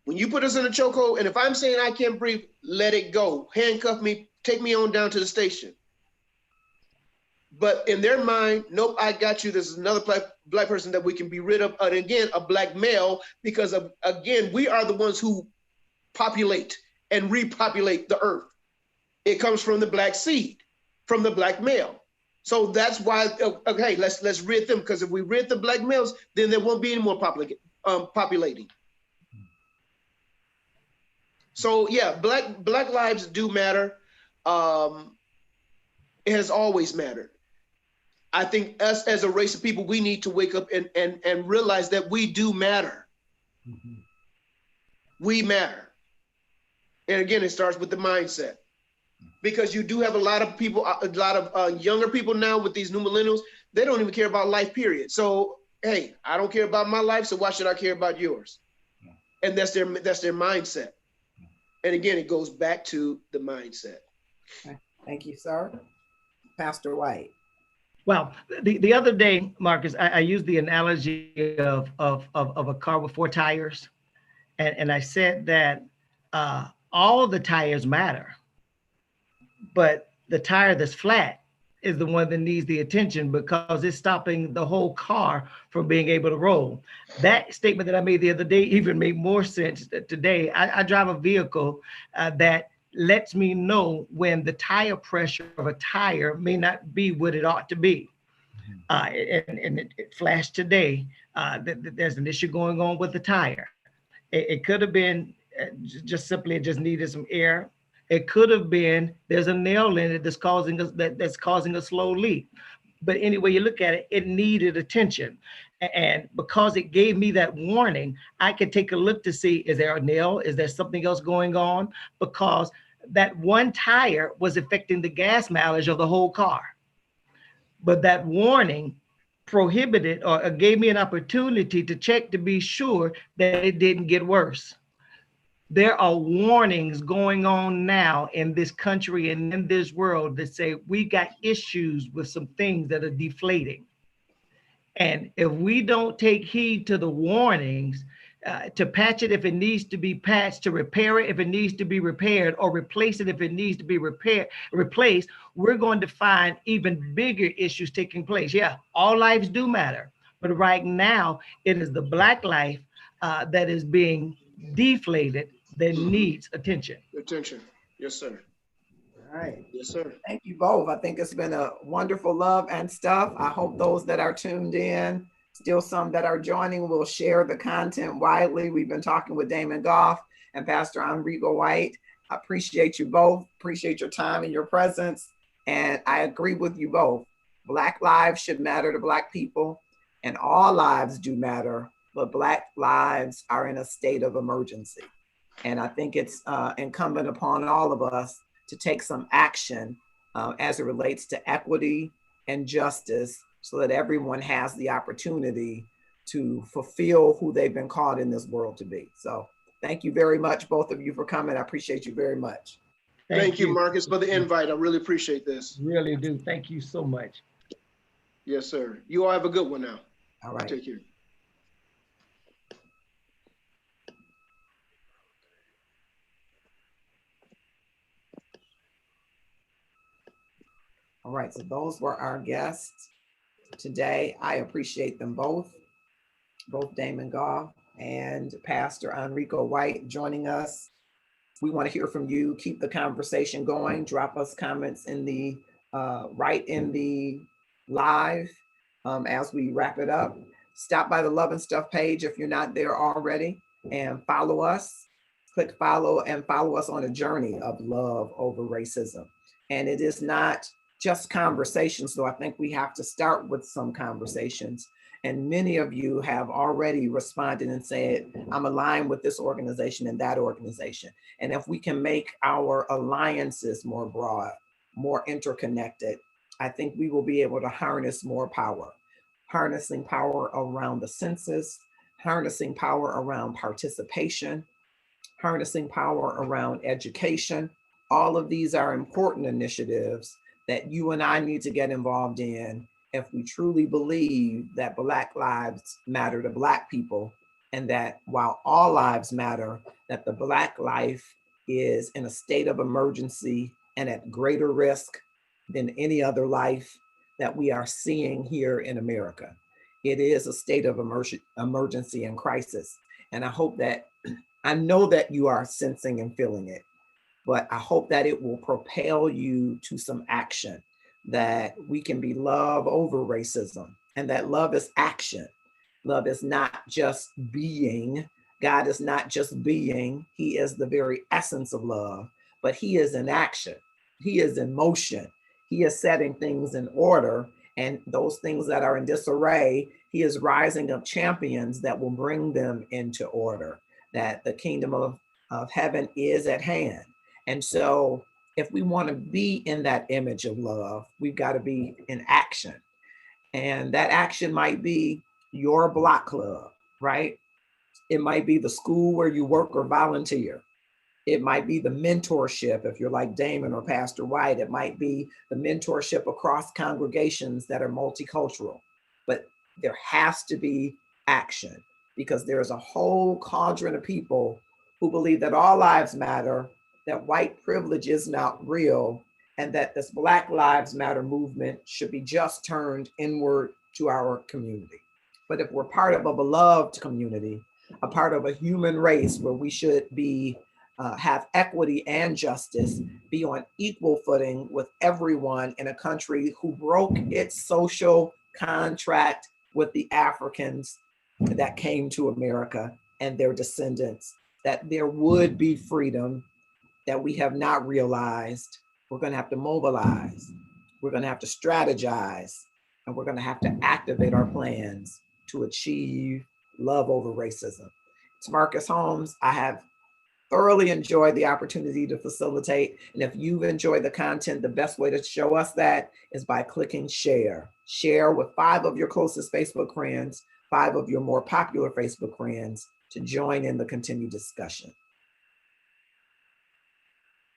When you put us in a chokehold, and if I'm saying I can't breathe, let it go. Handcuff me, take me on down to the station. But in their mind, nope, I got you. This is another black person that we can be rid of. And again, a black male, because again, we are the ones who populate and repopulate the earth. It comes from the black seed, from the black male. So that's why, okay, let's rid them, because if we rid the black males, then there won't be any more populating. So yeah, black lives do matter. It has always mattered. I think us as a race of people, we need to wake up and realize that we do matter. Mm-hmm. We matter. And again, it starts with the mindset. Because you do have a lot of people, a lot of younger people now with these new millennials, they don't even care about life, period. So, hey, I don't care about my life, so why should I care about yours? Yeah. And that's their mindset. Yeah. And again, it goes back to the mindset.
Okay. Thank you, sir. Pastor White.
Well, the other day, Marcus, I used the analogy of a car with 4 tires. And I said that all the tires matter. But the tire that's flat is the one that needs the attention because it's stopping the whole car from being able to roll. That statement that I made the other day even made more sense today. I drive a vehicle that lets me know when the tire pressure of a tire may not be what it ought to be. And it flashed today that there's an issue going on with the tire. It could have been just simply it just needed some air. It could have been there's a nail in it that's causing a slow leak. But anyway, you look at it, it needed attention. And because it gave me that warning, I could take a look to see, is there a nail? Is there something else going on? Because that one tire was affecting the gas mileage of the whole car. But that warning prohibited or gave me an opportunity to check to be sure that it didn't get worse. There are warnings going on now in this country and in this world that say we got issues with some things that are deflating. And if we don't take heed to the warnings, to patch it if it needs to be patched, to repair it if it needs to be repaired, or replace it if it needs to be replaced, we're going to find even bigger issues taking place. Yeah, all lives do matter. But right now, it is the Black life that is being deflated that needs attention.
Attention. Yes, sir.
All right.
Yes, sir.
Thank you both. I think it's been a wonderful love and stuff. I hope those that are tuned in, still some that are joining, will share the content widely. We've been talking with Damon Goff and Pastor Enrico White, I appreciate you both, appreciate your time and your presence. And I agree with you both. Black lives should matter to Black people, and all lives do matter, but Black lives are in a state of emergency. And I think it's incumbent upon all of us to take some action as it relates to equity and justice so that everyone has the opportunity to fulfill who they've been called in this world to be. So thank you very much, both of you, for coming. I appreciate you very much.
Thank you, Marcus, for the invite. I really appreciate this.
Really do. Thank you so much.
Yes, sir. You all have a good one now.
All right.
Take care.
All right, so those were our guests today. I appreciate them both Damon Goff and Pastor Enrico White joining us. We want to hear from you. Keep the conversation going. Drop us comments in the right in the live as we wrap it up. Stop by the Love and Stuff page if you're not there already, and follow us. Click follow and follow us on a journey of love over racism. And it is not just conversations, though I think we have to start with some conversations. And many of you have already responded and said, I'm aligned with this organization and that organization. And if we can make our alliances more broad, more interconnected, I think we will be able to harness more power. Harnessing power around the census, harnessing power around participation, harnessing power around education. All of these are important initiatives that you and I need to get involved in if we truly believe that Black lives matter to Black people, and that while all lives matter, that the Black life is in a state of emergency and at greater risk than any other life that we are seeing here in America. It is a state of emergency and crisis. And I hope that, I know that you are sensing and feeling it, but I hope that it will propel you to some action, that we can be love over racism, and that love is action. Love is not just being. God is not just being. He is the very essence of love, but he is in action. He is in motion. He is setting things in order, and those things that are in disarray, he is rising up champions that will bring them into order, that the kingdom of heaven is at hand. And so if we want to be in that image of love, we've got to be in action. And that action might be your block club, right? It might be the school where you work or volunteer. It might be the mentorship, if you're like Damon or Pastor White. It might be the mentorship across congregations that are multicultural. But there has to be action, because there's a whole cauldron of people who believe that all lives matter, that white privilege is not real, and that this Black Lives Matter movement should be just turned inward to our community. But if we're part of a beloved community, a part of a human race where we should be have equity and justice, be on equal footing with everyone in a country who broke its social contract with the Africans that came to America and their descendants, that there would be freedom that we have not realized. We're going to have to mobilize. We're going to have to strategize, and we're going to have to activate our plans to achieve love over racism. It's Marcus Holmes. I have thoroughly enjoyed the opportunity to facilitate. And if you've enjoyed the content, the best way to show us that is by clicking share. Share with 5 of your closest Facebook friends, 5 of your more popular Facebook friends, to join in the continued discussion.